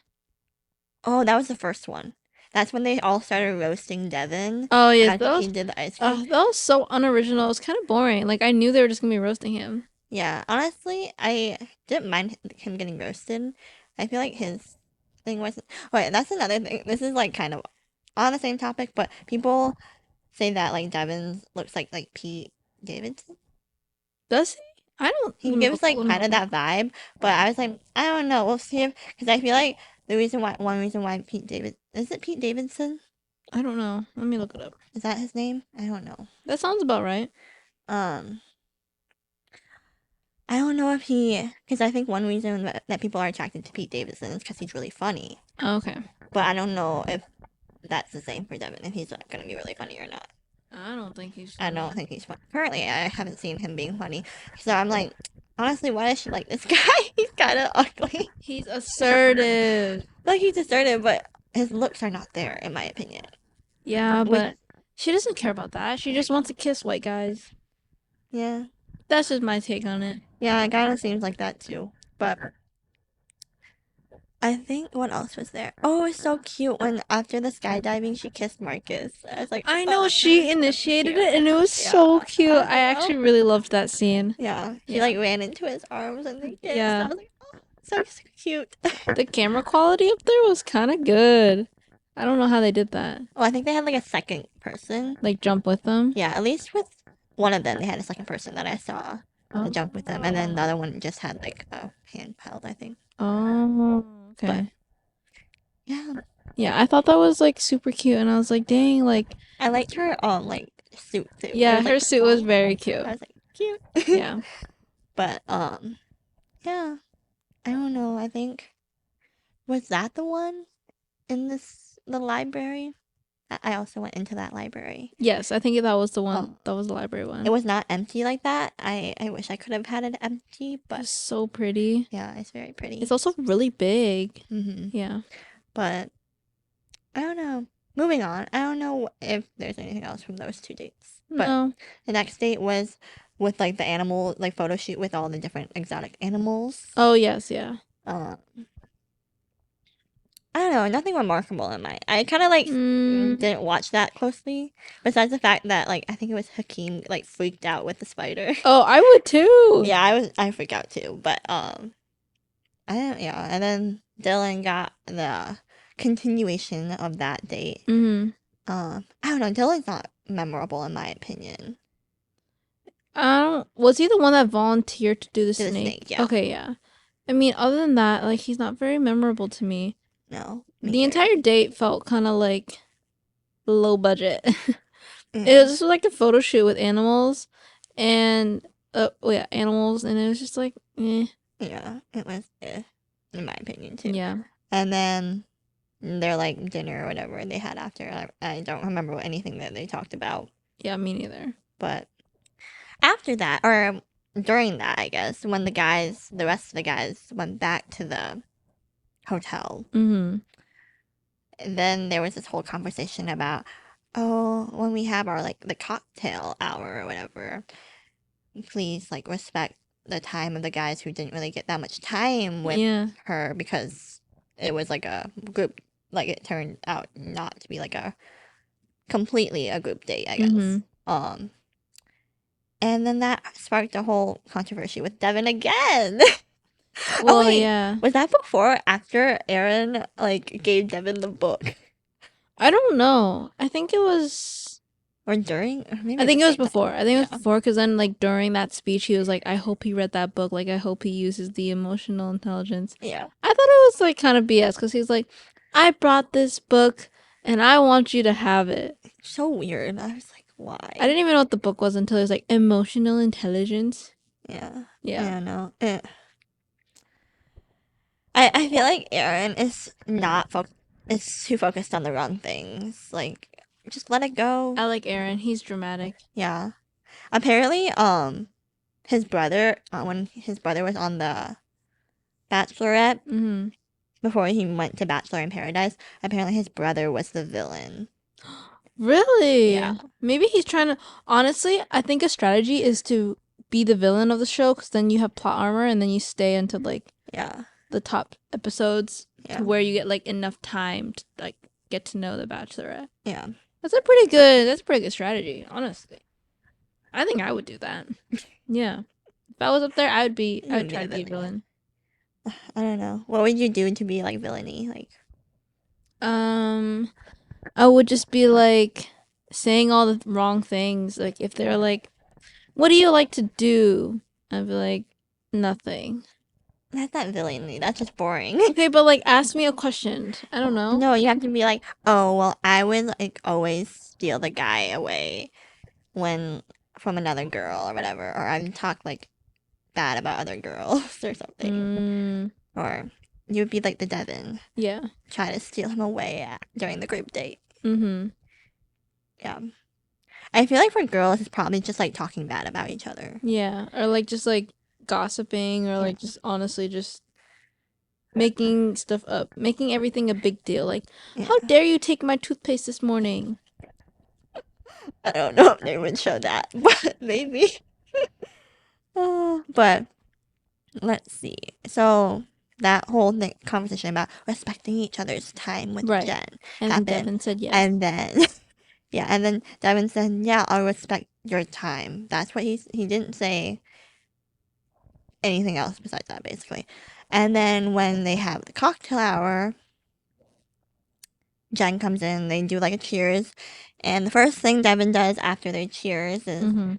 Speaker 2: Oh, that was the first one. That's when they all started roasting Devin
Speaker 1: Oh, yes.
Speaker 2: after he did the ice cream.
Speaker 1: That was so unoriginal. It was kind of boring. Like, I knew they were just going to be roasting him.
Speaker 2: Yeah, honestly, I didn't mind him getting roasted. I feel like his thing wasn't. Wait, that's another thing. This is like kind of on the same topic, but people say that like Devin looks like Pete Davidson.
Speaker 1: Does he? I don't
Speaker 2: He
Speaker 1: know.
Speaker 2: gives like kind of that vibe, but I was like, I don't know. We'll see if because I feel like one reason why Pete David is it Pete Davidson?
Speaker 1: I don't know. Let me look it up.
Speaker 2: Is that his name? I don't know.
Speaker 1: That sounds about right.
Speaker 2: Um, I don't know if because I think one reason that people are attracted to Pete Davidson is because he's really funny.
Speaker 1: Okay.
Speaker 2: But I don't know if that's the same for Devin, if he's gonna be really funny or not.
Speaker 1: I don't think he's
Speaker 2: I
Speaker 1: funny.
Speaker 2: don't think he's funny. Currently, I haven't seen him being funny. So I'm like, honestly, why does she like this guy? He's kind of ugly.
Speaker 1: He's assertive.
Speaker 2: Like, he's assertive, but his looks are not there, in my opinion.
Speaker 1: Yeah,
Speaker 2: Which,
Speaker 1: but she doesn't care about that. She just wants to kiss white guys.
Speaker 2: yeah.
Speaker 1: That's just my take on it.
Speaker 2: Yeah, it kind of seems like that too. But I think what else was there? Oh, it was so cute when after the skydiving she kissed Marcus. I was like,
Speaker 1: I know
Speaker 2: oh,
Speaker 1: she
Speaker 2: that's so
Speaker 1: initiated
Speaker 2: cute.
Speaker 1: it and it was
Speaker 2: Yeah.
Speaker 1: so cute.
Speaker 2: I was
Speaker 1: I
Speaker 2: like,
Speaker 1: actually
Speaker 2: oh.
Speaker 1: really loved that scene.
Speaker 2: Yeah. She
Speaker 1: Yeah.
Speaker 2: like ran into his arms and they kissed.
Speaker 1: Yeah.
Speaker 2: I was like, oh, so cute.
Speaker 1: The camera quality up there was kind of good. I don't know how they did that.
Speaker 2: Well, I think they had like a second person.
Speaker 1: Like jump with them.
Speaker 2: Yeah, at least with one of them, they had a second person that I saw
Speaker 1: Oh.
Speaker 2: to jump with them, and then the other one just had like a handheld, I think.
Speaker 1: Oh, okay.
Speaker 2: But yeah,
Speaker 1: Yeah, I thought that was like super cute, and I was like, dang, like
Speaker 2: I liked her like suit too. It
Speaker 1: yeah,
Speaker 2: was,
Speaker 1: her
Speaker 2: like,
Speaker 1: suit was
Speaker 2: purple.
Speaker 1: very cute.
Speaker 2: I was like, cute.
Speaker 1: Yeah.
Speaker 2: But yeah, I don't know. I think was that the one in the library? I also went into that library.
Speaker 1: Yes, I think that was the one.
Speaker 2: Oh.
Speaker 1: That was the library one.
Speaker 2: It was not empty like that. I wish I could have had it empty, but
Speaker 1: It's so pretty.
Speaker 2: yeah, it's very pretty.
Speaker 1: It's also really big.
Speaker 2: Mm-hmm.
Speaker 1: Yeah.
Speaker 2: But I don't know. Moving on. I don't know if there's anything else from those 2 dates. But
Speaker 1: No.
Speaker 2: the next date was with like the animal like photo shoot with all the different exotic animals.
Speaker 1: Oh yes, yeah.
Speaker 2: I don't know, nothing remarkable in my. I kind of like didn't watch that closely. Besides the fact that like I think it was Hakeem like freaked out with the spider.
Speaker 1: Oh, I would too.
Speaker 2: Yeah, I freaked out too. But I don't. Yeah, and then Dylan got the continuation of that date.
Speaker 1: Mm-hmm.
Speaker 2: I don't know. Dylan's not memorable in my opinion.
Speaker 1: Was he the one that volunteered to do the
Speaker 2: To the
Speaker 1: snake?
Speaker 2: snake, yeah.
Speaker 1: Okay, yeah. I mean, other than that, like he's not very memorable to me.
Speaker 2: No.
Speaker 1: The entire date felt kind of like low budget. It was just like a photo shoot with animals, and animals, and it was just like, eh.
Speaker 2: Yeah, it was in my opinion too.
Speaker 1: Yeah.
Speaker 2: And then their like dinner or whatever they had after. I don't remember anything that they talked about.
Speaker 1: Yeah, me neither.
Speaker 2: But after that, or during that, I guess, when the rest of the guys went back to the hotel,
Speaker 1: Mm-hmm.
Speaker 2: then there was this whole conversation about, oh, when we have our like the cocktail hour or whatever, please like respect the time of the guys who didn't really get that much time with her, because it was like a group, like it turned out not to be like a completely a group date, I guess.
Speaker 1: Mm-hmm.
Speaker 2: And then that sparked a whole controversy with Devin again.
Speaker 1: Well, yeah.
Speaker 2: Was that before or after Aaron like gave Devin the book?
Speaker 1: I don't know. I think it was,
Speaker 2: or during. Or maybe
Speaker 1: I think it was
Speaker 2: the same
Speaker 1: before.
Speaker 2: time.
Speaker 1: I think it was before, because then like during that speech, he was like, "I hope he read that book. Like, I hope he uses the emotional intelligence."
Speaker 2: Yeah.
Speaker 1: I thought it was like kind of BS, because he's like, "I brought this book, and I want you to have it."
Speaker 2: So weird. I was like, why?
Speaker 1: I didn't even know what the book was until it was like emotional intelligence.
Speaker 2: Yeah.
Speaker 1: Yeah.
Speaker 2: I don't know. I feel like Aaron is is too focused on the wrong things. Like, just let it go.
Speaker 1: I like Aaron. He's dramatic.
Speaker 2: Yeah. Apparently, his brother, when his brother was on the Bachelorette,
Speaker 1: Mm-hmm.
Speaker 2: before he went to Bachelor in Paradise, apparently his brother was the villain.
Speaker 1: Really?
Speaker 2: Yeah.
Speaker 1: Maybe he's trying to. Honestly, I think a strategy is to be the villain of the show, because then you have plot armor, and then you stay until like the top episodes, to where you get like enough time to like get to know the Bachelorette.
Speaker 2: Yeah.
Speaker 1: That's a pretty good strategy, honestly. I think I would do that. Yeah. If I was up there, I would try to be a villain.
Speaker 2: I don't know. What would you do to be like villainy? Like,
Speaker 1: I would just be like saying all the wrong things. Like if they're like, "What do you like to do?" I'd be like, "Nothing."
Speaker 2: that's not villainy. That's just boring.
Speaker 1: Okay, but like ask me a question. I don't know.
Speaker 2: No, you have to be like, oh, well, I would like always steal the guy away from another girl or whatever, or I would talk like bad about other girls or something. Or you would be like the Devin.
Speaker 1: Yeah.
Speaker 2: Try to steal him away during the group date.
Speaker 1: Mm-hmm.
Speaker 2: Yeah. I feel like for girls, it's probably just like talking bad about each other.
Speaker 1: Yeah, or like just like gossiping, or like just honestly just making stuff up, making everything a big deal. Like,
Speaker 2: Yeah.
Speaker 1: how dare you take my toothpaste this morning?
Speaker 2: I don't know if they would show that, but maybe. But let's see. So that whole conversation about respecting each other's time with
Speaker 1: Right.
Speaker 2: Jenn
Speaker 1: And
Speaker 2: happened.
Speaker 1: Devin said yes.
Speaker 2: And then, yeah, and then Devin said, "Yeah, I'll respect your time." That's what he didn't say anything else besides that, basically. And then when they have the cocktail hour, Jenn comes in. They do like a cheers, and the first thing Devin does after their cheers is,
Speaker 1: Mm-hmm.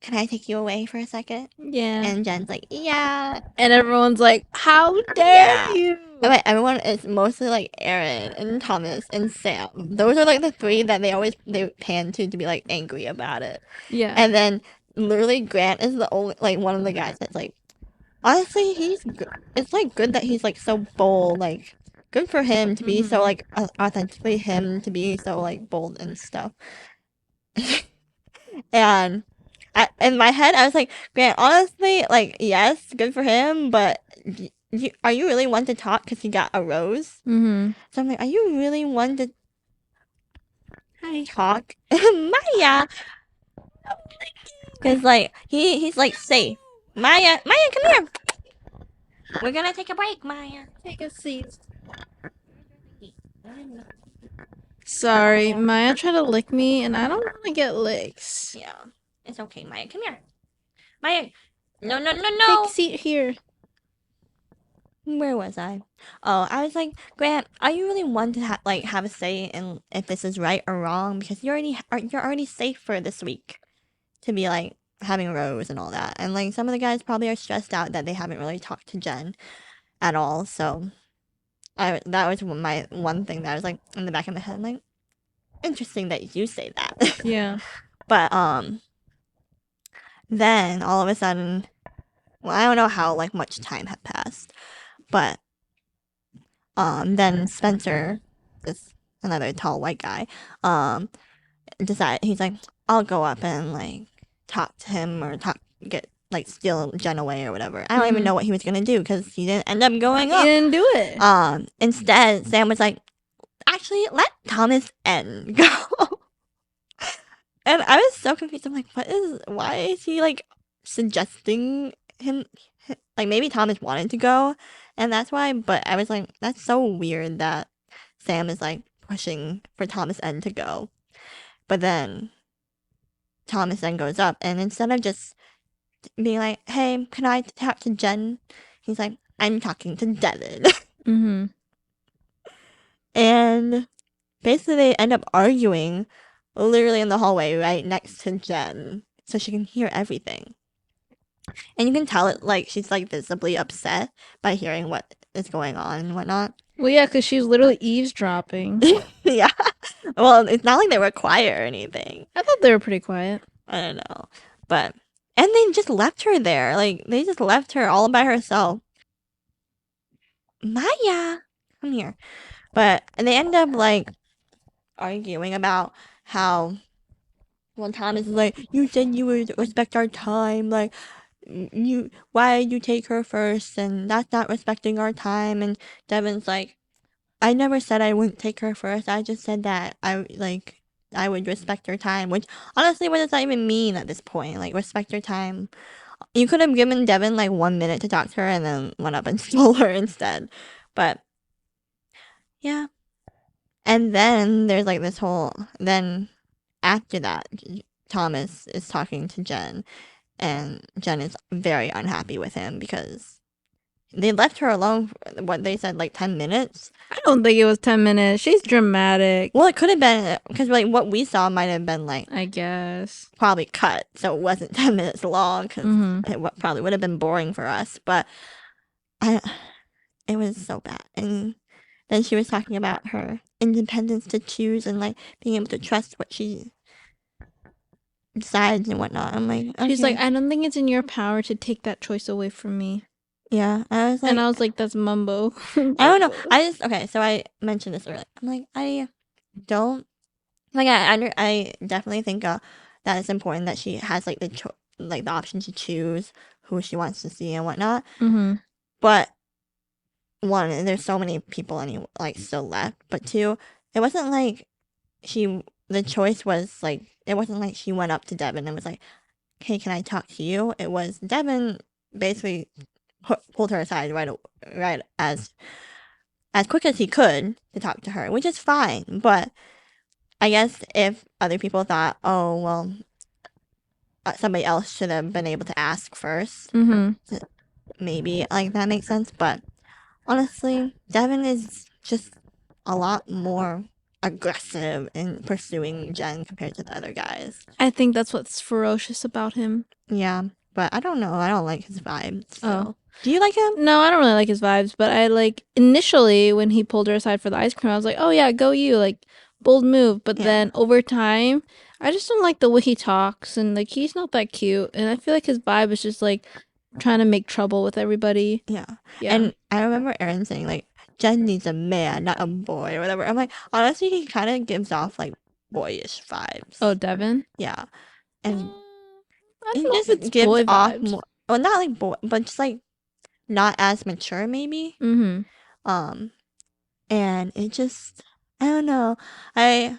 Speaker 2: "Can I take you away for a second?"
Speaker 1: Yeah.
Speaker 2: And Jen's like, "Yeah."
Speaker 1: And everyone's like, how dare
Speaker 2: Yeah.
Speaker 1: you?
Speaker 2: But everyone is mostly like Aaron and Thomas and Sam. Those are like the three that they pan to be like angry about it.
Speaker 1: Yeah.
Speaker 2: And then literally Grant is the only like one of the guys that's like, honestly, he's good. It's like good that he's like so bold. Like good for him to be so like authentically him, to be so like bold and stuff. And in my head, I was like, Grant, honestly, like, yes, good for him, but are you really one to talk because he got a rose?
Speaker 1: Mm-hmm.
Speaker 2: So I'm like, are you really one to
Speaker 1: Hi.
Speaker 2: talk? Maya! Because, like, he's, like, safe. Maya, come here! We're gonna take a break, Maya.
Speaker 1: Take a seat. Sorry, Maya tried to lick me, and I don't want to get licks.
Speaker 2: Yeah, it's okay, Maya. Come here. Maya, no,
Speaker 1: Take a seat here.
Speaker 2: Where was I? Oh, I was like, Grant, are you really one to have a say in if this is right or wrong? Because you're already safe for this week to be like having a rose and all that. And like some of the guys probably are stressed out that they haven't really talked to Jenn at all. So that was my one thing that I was like in the back of my head. I'm like, interesting that you say that.
Speaker 1: Yeah.
Speaker 2: But then all of a sudden, well, I don't know how like much time had passed, but then Spencer, this another tall white guy, decided he's like, I'll go up and like talk to him or get like steal Jenn away or whatever. I don't even know what he was gonna do because he didn't end up going up.
Speaker 1: He didn't do it.
Speaker 2: Instead, Sam was like, actually, let Thomas N go. And I was so confused. I'm like, why is he like suggesting him? Like maybe Thomas wanted to go, and that's why. But I was like, that's so weird that Sam is like pushing for Thomas N to go. But then Thomas N goes up, and instead of just being like, "Hey, can I talk to Jenn?" he's like, "I'm talking to Devin."
Speaker 1: Mm-hmm.
Speaker 2: And basically, they end up arguing literally in the hallway right next to Jenn, so she can hear everything. And you can tell it like she's like visibly upset by hearing what is going on and whatnot.
Speaker 1: Well, yeah, because she was literally eavesdropping.
Speaker 2: Yeah. Well, it's not like they were quiet or anything.
Speaker 1: I thought they were pretty quiet.
Speaker 2: I don't know. But and they just left her there. Like they just left her all by herself. Maya, come here. But and they end up like arguing about how one Thomas is like, you said you would respect our time, like why did you take her first, and that's not respecting our time. And Devin's like, I never said I wouldn't take her first. I just said that I would respect her time. Which honestly, what does that even mean at this point? Like respect her time. You could have given Devin like 1 minute to talk to her and then went up and stole her instead. But yeah. And then there's like this whole then after that Thomas is talking to Jenn, and Jenn is very unhappy with him because they left her alone for what they said like 10 minutes.
Speaker 1: I don't think it was 10 minutes. She's dramatic.
Speaker 2: Well, it could have been because like what we saw might have been like
Speaker 1: I guess
Speaker 2: probably cut, so it wasn't 10 minutes long because it probably would have been boring for us. But it was so bad. And then she was talking about her independence to choose and like being able to trust what she decides and whatnot. I'm like, okay.
Speaker 1: She's like, I don't think it's in your power to take that choice away from me.
Speaker 2: Yeah, I was like,
Speaker 1: and I was like, that's mumbo.
Speaker 2: I don't know. So I mentioned this earlier. I'm like, I don't like I definitely think that it's important that she has like the option to choose who she wants to see and whatnot.
Speaker 1: Mm-hmm.
Speaker 2: But one, there's so many people like still left. But two, it wasn't like the choice was like, it wasn't like she went up to Devin and was like, "Hey, can I talk to you?" It was Devin basically pulled her aside right as quick as he could to talk to her, which is fine. But I guess if other people thought, oh well, somebody else should have been able to ask first,
Speaker 1: Mm-hmm.
Speaker 2: maybe like that makes sense. But honestly, Devin is just a lot more aggressive in pursuing Jen compared to the other guys.
Speaker 1: I think that's what's ferocious about him.
Speaker 2: Yeah, but I don't know. I don't like his vibe.
Speaker 1: Oh.
Speaker 2: So, do you like him?
Speaker 1: No, I don't really like his vibes, but I like initially when he pulled her aside for the ice cream, I was like, oh yeah, go you, like bold move. But
Speaker 2: Yeah.
Speaker 1: then over time, I just don't like the way he talks and like he's not that cute. And I feel like his vibe is just like trying to make trouble with everybody.
Speaker 2: Yeah.
Speaker 1: Yeah.
Speaker 2: And I remember Aaron saying like, Jen needs a man, not a boy or whatever. I'm like, honestly, he kind of gives off like boyish vibes.
Speaker 1: Oh, Devin?
Speaker 2: Yeah. And
Speaker 1: I
Speaker 2: he
Speaker 1: don't know if
Speaker 2: just
Speaker 1: it's
Speaker 2: gives
Speaker 1: boy
Speaker 2: off
Speaker 1: vibes.
Speaker 2: more, well, not like boy, but just like not as mature maybe.
Speaker 1: Mm-hmm.
Speaker 2: And it just, I don't know. I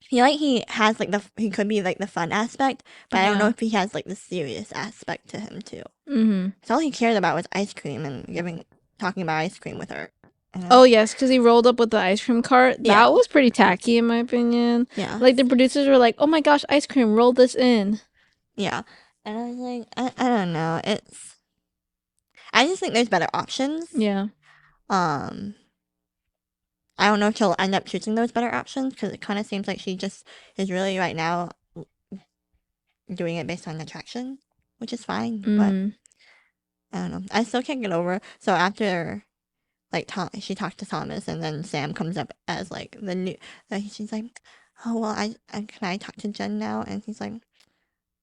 Speaker 2: feel like he has like he could be like the fun aspect, but I don't know
Speaker 1: Yeah.
Speaker 2: if he has like the serious aspect to him too.
Speaker 1: Mm-hmm.
Speaker 2: So all he cared about was ice cream and talking about ice cream with her.
Speaker 1: Oh yes, because he rolled up with the ice cream cart. That
Speaker 2: Yeah.
Speaker 1: was pretty tacky in my opinion.
Speaker 2: Yeah.
Speaker 1: Like the producers were like, "Oh my gosh, ice cream, roll this in."
Speaker 2: Yeah. And I was like, I don't know. I just think there's better options.
Speaker 1: Yeah.
Speaker 2: I don't know if she'll end up choosing those better options because it kind of seems like she just is really right now doing it based on attraction, which is fine. But
Speaker 1: Mm-hmm.
Speaker 2: I don't know. I still can't get over. So after like she talked to Thomas, and then Sam comes up as like the new. She's like, "Oh well, I can I talk to Jen now?" And he's like,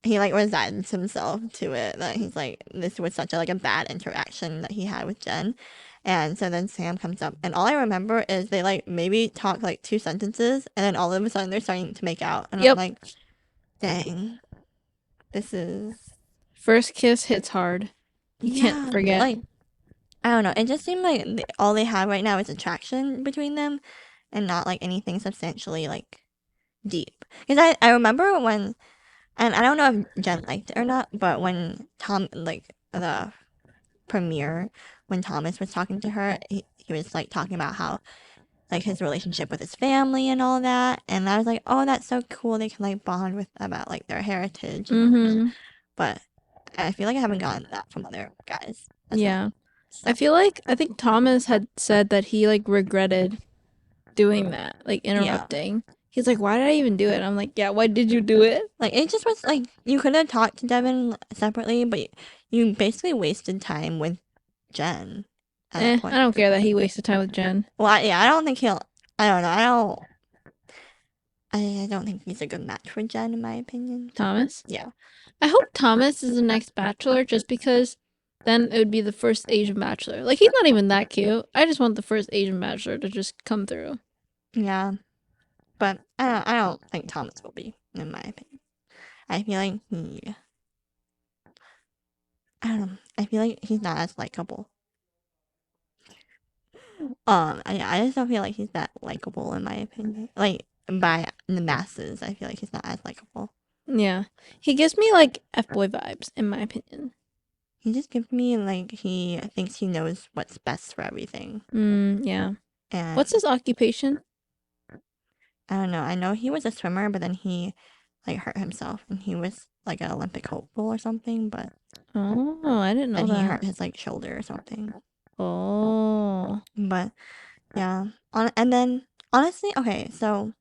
Speaker 2: he like resigns himself to it. That he's like, this was such a bad interaction that he had with Jen. And so then Sam comes up, and all I remember is they like maybe talk like 2 sentences, and then all of a sudden they're starting to make out, and
Speaker 1: Yep.
Speaker 2: I'm like, dang, this is
Speaker 1: First kiss hits hard. You can't forget.
Speaker 2: Like, I don't know. It just seemed like all they have right now is attraction between them, and not like anything substantially like deep. Because I remember when, and I don't know if Jen liked it or not, but when the premiere, when Thomas was talking to her, he was like talking about how like his relationship with his family and all that, and I was like, oh, that's so cool. They can like bond with about like their heritage.
Speaker 1: Mm-hmm.
Speaker 2: But I feel like I haven't gotten that from other guys.
Speaker 1: Yeah.
Speaker 2: So.
Speaker 1: I think Thomas had said that he like regretted doing that, like interrupting. Yeah. He's like, why did I even do it? I'm like, yeah, why did you do it?
Speaker 2: Like, it just was like, you could have talked to Devin separately, but you basically wasted time with Jen.
Speaker 1: I don't care that he wasted time with Jen.
Speaker 2: Well, I don't think I don't know. I don't think he's a good match for Jen, in my opinion.
Speaker 1: Thomas?
Speaker 2: Yeah.
Speaker 1: I hope Thomas is the next Bachelor just because then it would be the first Asian Bachelor. Like, he's not even that cute. I just want the first Asian Bachelor to just come through.
Speaker 2: Yeah. But I don't think Thomas will be, in my opinion. I feel like I don't know. I feel like he's not as likable. I just don't feel like he's that likable, in my opinion. Like, by the masses, I feel like he's not as likable.
Speaker 1: Yeah. He gives me, like, F-boy vibes, in my opinion.
Speaker 2: He just gives me, like, he thinks he knows what's best for everything.
Speaker 1: Yeah.
Speaker 2: And
Speaker 1: what's his occupation?
Speaker 2: I don't know. I know he was a swimmer, but then he, like, hurt himself. And he was, like, an Olympic hopeful or something, but...
Speaker 1: Oh, I didn't know that.
Speaker 2: And he hurt his, like, shoulder or something.
Speaker 1: Oh.
Speaker 2: But, yeah. And then, honestly, okay, so...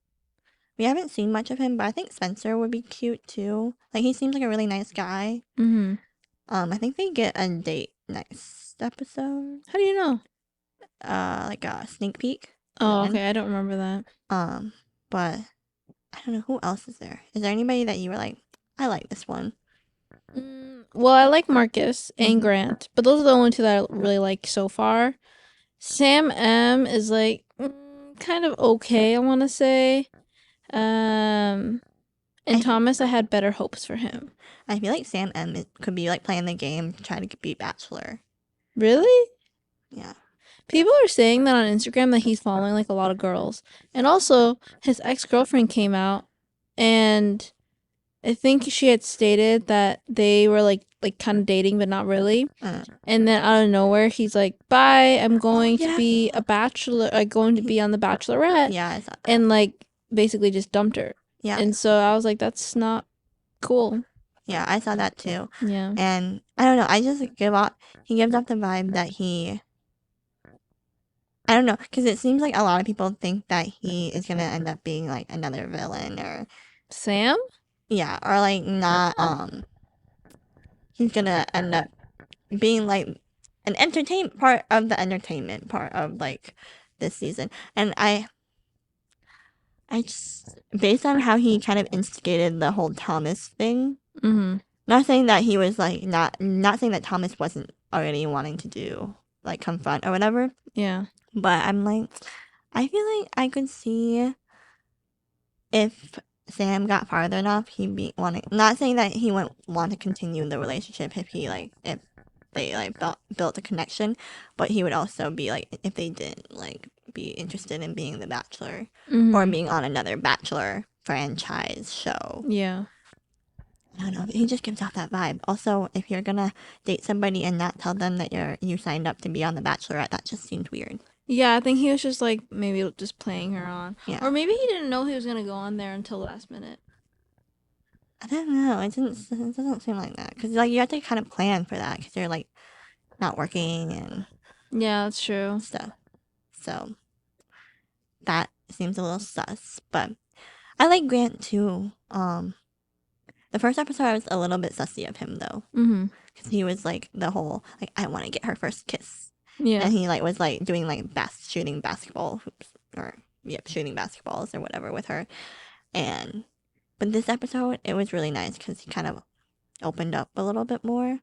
Speaker 2: We haven't seen much of him, but I think Spencer would be cute, too. Like, he seems like a really nice guy.
Speaker 1: Mm-hmm.
Speaker 2: I think they get a date next episode.
Speaker 1: How do you know?
Speaker 2: Like a sneak peek.
Speaker 1: Oh, okay. I don't remember that.
Speaker 2: But I don't know who else is there. Is there anybody that you were like, I like this one?
Speaker 1: Well, I like Marcus and Grant, but those are the only two that I really like so far. Sam M is like kind of okay, I want to say. And Thomas, I had better hopes for him.
Speaker 2: I feel like Sam M could be like playing the game to try to beat Bachelor.
Speaker 1: Really?
Speaker 2: Yeah.
Speaker 1: People are saying that on Instagram that he's following like a lot of girls. And also, his ex-girlfriend came out and I think she had stated that they were like kind of dating but not really. And then out of nowhere he's like, "Bye, I'm going to be a bachelor, I'm going to be on the Bachelorette."
Speaker 2: Yeah, I saw that.
Speaker 1: And like basically just dumped her.
Speaker 2: Yeah.
Speaker 1: And so I was like, that's not cool.
Speaker 2: Yeah, I saw that too.
Speaker 1: Yeah.
Speaker 2: And I don't know, he gives off the vibe that I don't know, because it seems like a lot of people think that he is gonna end up being like another villain or
Speaker 1: Sam?
Speaker 2: yeah, or like not he's gonna end up being like an entertainment part of the entertainment part of like this season. And I just based on how he kind of instigated the whole Thomas thing.
Speaker 1: Mm-hmm.
Speaker 2: Not saying that he was like not saying that Thomas wasn't already wanting to do like confront or whatever.
Speaker 1: Yeah.
Speaker 2: But I'm like, I feel like I could see if Sam got farther enough, he'd be wanting. Not saying that he wouldn't want to continue the relationship if they like built a connection, but he would also be like if they didn't like be interested in being the Bachelor or being on another Bachelor franchise show.
Speaker 1: Yeah.
Speaker 2: I don't know. He just gives off that vibe. Also, if you're gonna date somebody and not tell them that you signed up to be on the Bachelorette, that just seems weird.
Speaker 1: Yeah, I think he was just like maybe just playing her on.
Speaker 2: Yeah.
Speaker 1: Or maybe he didn't know he was gonna go on there until last minute.
Speaker 2: I don't know. It doesn't seem like that because like you have to kind of plan for that because you're like not working and
Speaker 1: Yeah, that's true.
Speaker 2: stuff. So that seems a little sus. But I like Grant too. The first episode I was a little bit sussy of him though.
Speaker 1: Mm-hmm.
Speaker 2: Because he was like the whole like I want to get her first kiss.
Speaker 1: Yeah.
Speaker 2: And he like was like doing like shooting basketball hoops or shooting basketballs or whatever with her. But this episode it was really nice because he kind of opened up a little bit more,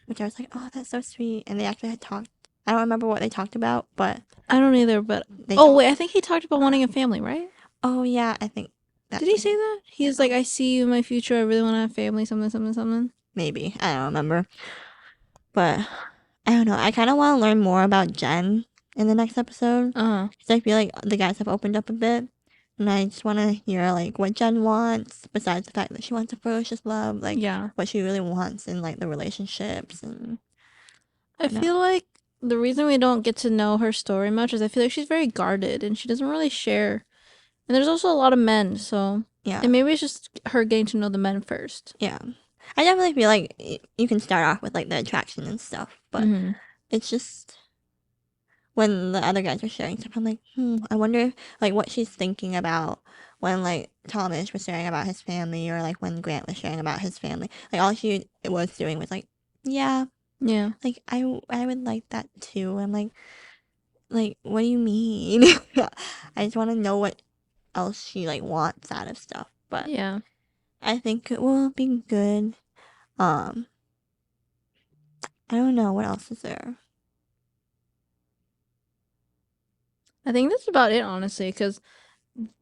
Speaker 2: which I was like, oh, that's so sweet. And they actually had talked. I don't remember what they talked about, but
Speaker 1: I don't either. But wait, I think he talked about wanting a family, right?
Speaker 2: Oh yeah, I think.
Speaker 1: Did he say that? He's like, I see you in my future. I really want to have family. Something.
Speaker 2: Maybe I don't remember, but I don't know. I kind of want to learn more about Jenn in the next episode because I feel like the guys have opened up a bit, and I just want to hear like what Jenn wants besides the fact that she wants a ferocious love, like what she really wants in like the relationships. And
Speaker 1: I feel like the reason we don't get to know her story much is I feel like she's very guarded and she doesn't really share. And there's also a lot of men, so
Speaker 2: yeah.
Speaker 1: And maybe it's just her getting to know the men first.
Speaker 2: Yeah. I definitely feel like you can start off with like the attraction and stuff, but it's just when the other guys are sharing stuff, I'm like, I wonder like what she's thinking about when like Thomas was sharing about his family or like when Grant was sharing about his family. Like all she was doing was like, yeah. Like I would like that too. I'm like what do you mean? I just want to know what else she like wants out of stuff. But
Speaker 1: yeah,
Speaker 2: I think it will be good. I don't know what else is there.
Speaker 1: I think that's about it, honestly, because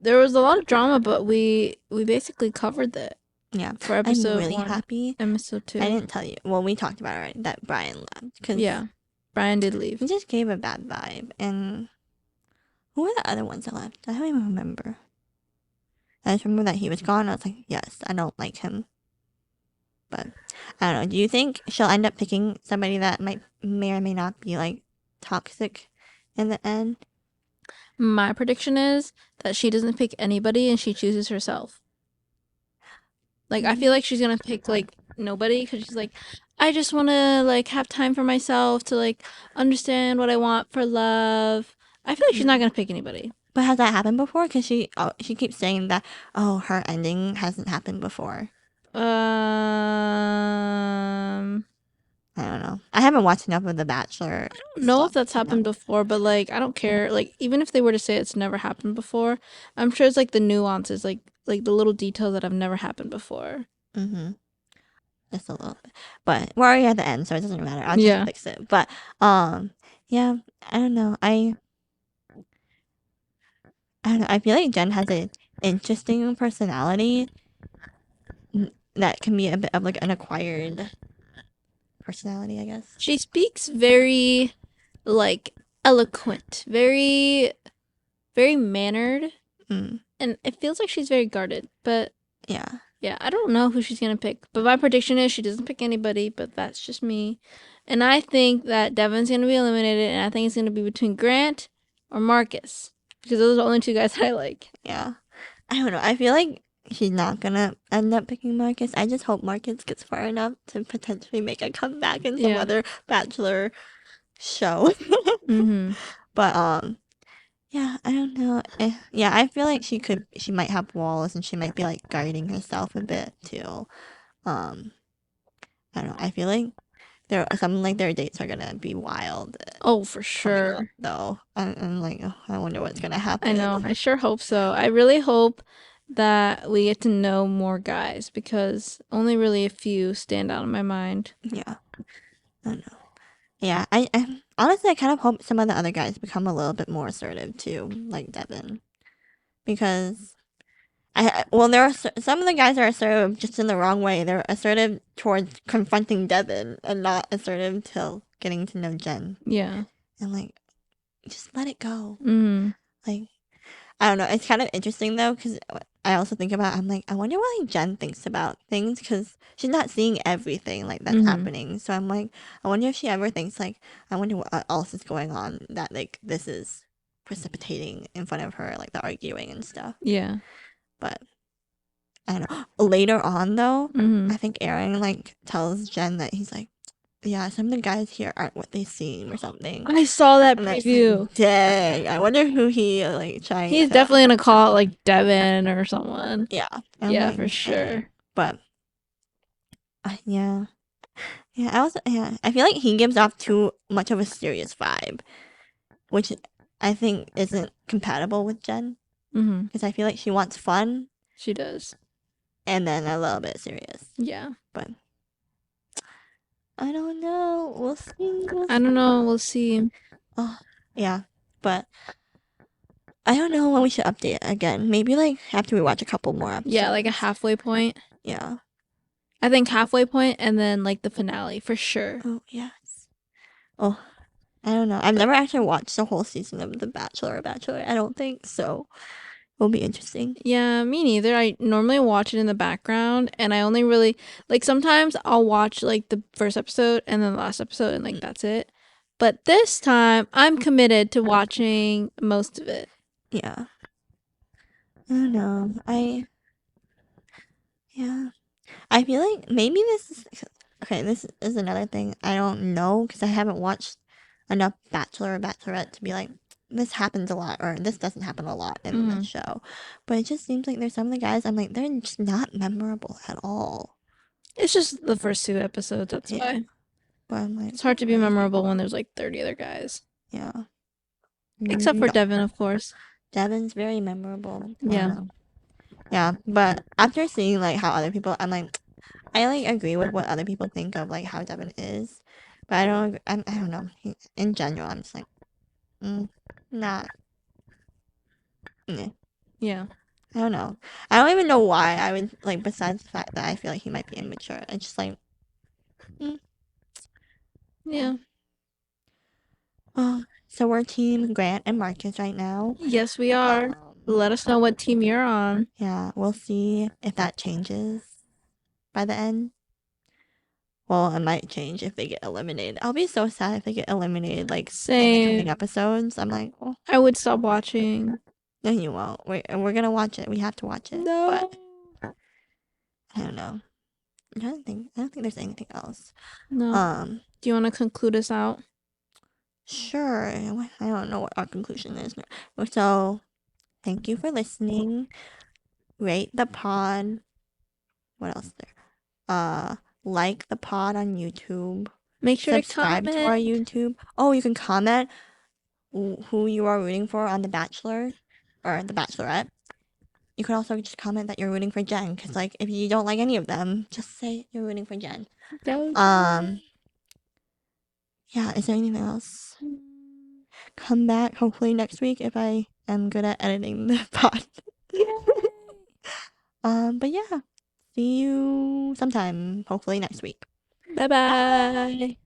Speaker 1: there was a lot of drama, but we basically covered that.
Speaker 2: Yeah,
Speaker 1: for episode
Speaker 2: I'm really
Speaker 1: 1,
Speaker 2: happy.
Speaker 1: Episode 2.
Speaker 2: I didn't tell you. Well, we talked about it already. That Brian left. Cause
Speaker 1: yeah, Brian did leave.
Speaker 2: He just gave a bad vibe. And who were the other ones that left? I don't even remember. I just remember that he was gone. I was like, yes, I don't like him. But I don't know. Do you think she'll end up picking somebody that may or may not be like toxic in the end?
Speaker 1: My prediction is that she doesn't pick anybody and she chooses herself. Like, I feel like she's gonna pick like nobody because she's like, I just want to like have time for myself to like understand what I want for love. I feel like she's not gonna pick anybody.
Speaker 2: But has that happened before? Because she keeps saying that her ending hasn't happened before. I don't know. I haven't watched enough of The Bachelor.
Speaker 1: I don't know if that's happened before, but like I don't care. Like even if they were to say it's never happened before, I'm sure it's like the nuances, like the little details that have never happened before.
Speaker 2: Just a little bit. But we're already at the end, so it doesn't matter. I'll just fix it. But yeah, I don't know. don't know, I feel like Jenn has an interesting personality that can be a bit of like an acquired personality, I guess.
Speaker 1: She speaks very like eloquent, very very mannered,
Speaker 2: Mm,
Speaker 1: and it feels like she's very guarded. But
Speaker 2: yeah.
Speaker 1: yeah, I don't know who she's gonna pick. But my prediction is she doesn't pick anybody, but that's just me. And I think that Devin's gonna be eliminated, and I think it's gonna be between Grant or Marcus. Because those are the only two guys that I like.
Speaker 2: Yeah. I don't know. I feel like she's not gonna end up picking Marcus. I just hope Marcus gets far enough to potentially make a comeback in some
Speaker 1: Yeah.
Speaker 2: other Bachelor show.
Speaker 1: Mm-hmm.
Speaker 2: But yeah, I don't know. Yeah, I feel like she might have walls and she might be like guarding herself a bit too. Um, I don't know. I feel like some like their dates are gonna be wild
Speaker 1: Oh, for
Speaker 2: coming up
Speaker 1: sure.
Speaker 2: though. I'm like, oh, I wonder what's gonna
Speaker 1: I
Speaker 2: happen.
Speaker 1: know. I sure hope so. I really hope that we get to know more guys because only really a few stand out in my mind.
Speaker 2: Yeah, I don't know. Yeah, I honestly I kind of hope some of the other guys become a little bit more assertive too, like Devin, because well there are some of the guys are assertive just in the wrong way. They're assertive towards confronting Devin and not assertive till getting to know Jen.
Speaker 1: Yeah.
Speaker 2: And like, just let it go.
Speaker 1: Mm.
Speaker 2: Like, I don't know. It's kind of interesting though, because I also think about. I'm like, I wonder what like Jen thinks about things, because she's not seeing everything like that's
Speaker 1: Mm-hmm.
Speaker 2: happening. So I'm like, I wonder if she ever thinks like, I wonder what else is going on that like this is precipitating in front of her, like the arguing and stuff.
Speaker 1: Yeah.
Speaker 2: But I don't know. Later on though,
Speaker 1: Mm-hmm.
Speaker 2: I think Aaron like tells Jen that he's like, yeah, some of the guys here aren't what they seem or something.
Speaker 1: I saw that
Speaker 2: And that's
Speaker 1: preview.
Speaker 2: like, dang, I wonder who he like trying
Speaker 1: He's
Speaker 2: to.
Speaker 1: definitely gonna call it like Devin or someone.
Speaker 2: Yeah, I'm
Speaker 1: Yeah,
Speaker 2: like,
Speaker 1: for
Speaker 2: dang.
Speaker 1: sure.
Speaker 2: But yeah, yeah. I feel like he gives off too much of a serious vibe, which I think isn't compatible with Jen,
Speaker 1: Mm-hmm.
Speaker 2: because I feel like she wants fun
Speaker 1: She does.
Speaker 2: and then a little bit serious.
Speaker 1: Yeah.
Speaker 2: But I don't know. We'll see.
Speaker 1: I don't know. We'll see.
Speaker 2: Oh, yeah, but I don't know when we should update again. Maybe like after we watch a couple more episodes.
Speaker 1: Yeah, like a halfway point.
Speaker 2: Yeah.
Speaker 1: I think halfway point and then like the finale for sure.
Speaker 2: Oh yes. Oh, I don't know. I've never actually watched the whole season of The Bachelor or Bachelorette. I don't think so. It'll be interesting.
Speaker 1: Yeah, me neither. I normally watch it in the background and I only really like sometimes I'll watch like the first episode and then the last episode and like that's it. But this time I'm committed to watching most of it.
Speaker 2: Yeah. I don't know. Yeah. I feel like maybe this is okay. This is another thing I don't know because I haven't watched enough Bachelor or Bachelorette to be like, this happens a lot or this doesn't happen a lot in the show. But it just seems like there's some of the guys I'm like, they're just not memorable at all.
Speaker 1: It's just the first two episodes, that's
Speaker 2: Yeah.
Speaker 1: why.
Speaker 2: But I'm like,
Speaker 1: It's hard to be memorable when there's like 30 other guys.
Speaker 2: yeah.
Speaker 1: Except for Devin, of course.
Speaker 2: Devin's very memorable.
Speaker 1: Yeah.
Speaker 2: Yeah, but after seeing like how other people, I'm like, I like agree with what other people think of like how Devin is, but I don't know. In general, I'm just like, not.
Speaker 1: Yeah.
Speaker 2: I don't know. I don't even know why I would like. Besides the fact that I feel like he might be immature, it's just like,
Speaker 1: Yeah.
Speaker 2: oh. So we're team Grant and Marcus right now.
Speaker 1: Yes, we are. Let us know what team you're on.
Speaker 2: Yeah, we'll see if that changes by the end. Well, it might change if they get eliminated. I'll be so sad if they get eliminated, like, in the
Speaker 1: Same.
Speaker 2: coming episodes. I'm like, oh,
Speaker 1: I would stop watching.
Speaker 2: no, you won't. We're gonna watch it. We have to watch it.
Speaker 1: No.
Speaker 2: But I don't know. I don't think there's anything else.
Speaker 1: No. Do you want to conclude us out?
Speaker 2: Sure. I don't know what our conclusion is. So, thank you for listening. Rate the pod. What else there? Like the pod on YouTube.
Speaker 1: Make sure
Speaker 2: Subscribe
Speaker 1: to
Speaker 2: to our
Speaker 1: comment.
Speaker 2: YouTube. Oh, you can comment who you are rooting for on The Bachelor or The Bachelorette. You could also just comment that you're rooting for Jen, because like if you don't like any of them, just say you're rooting for Jen. Yeah, is there anything else? come back hopefully next week if I am good at editing the pod. But yeah, see you sometime, hopefully next week.
Speaker 1: Bye
Speaker 2: Bye.
Speaker 1: bye.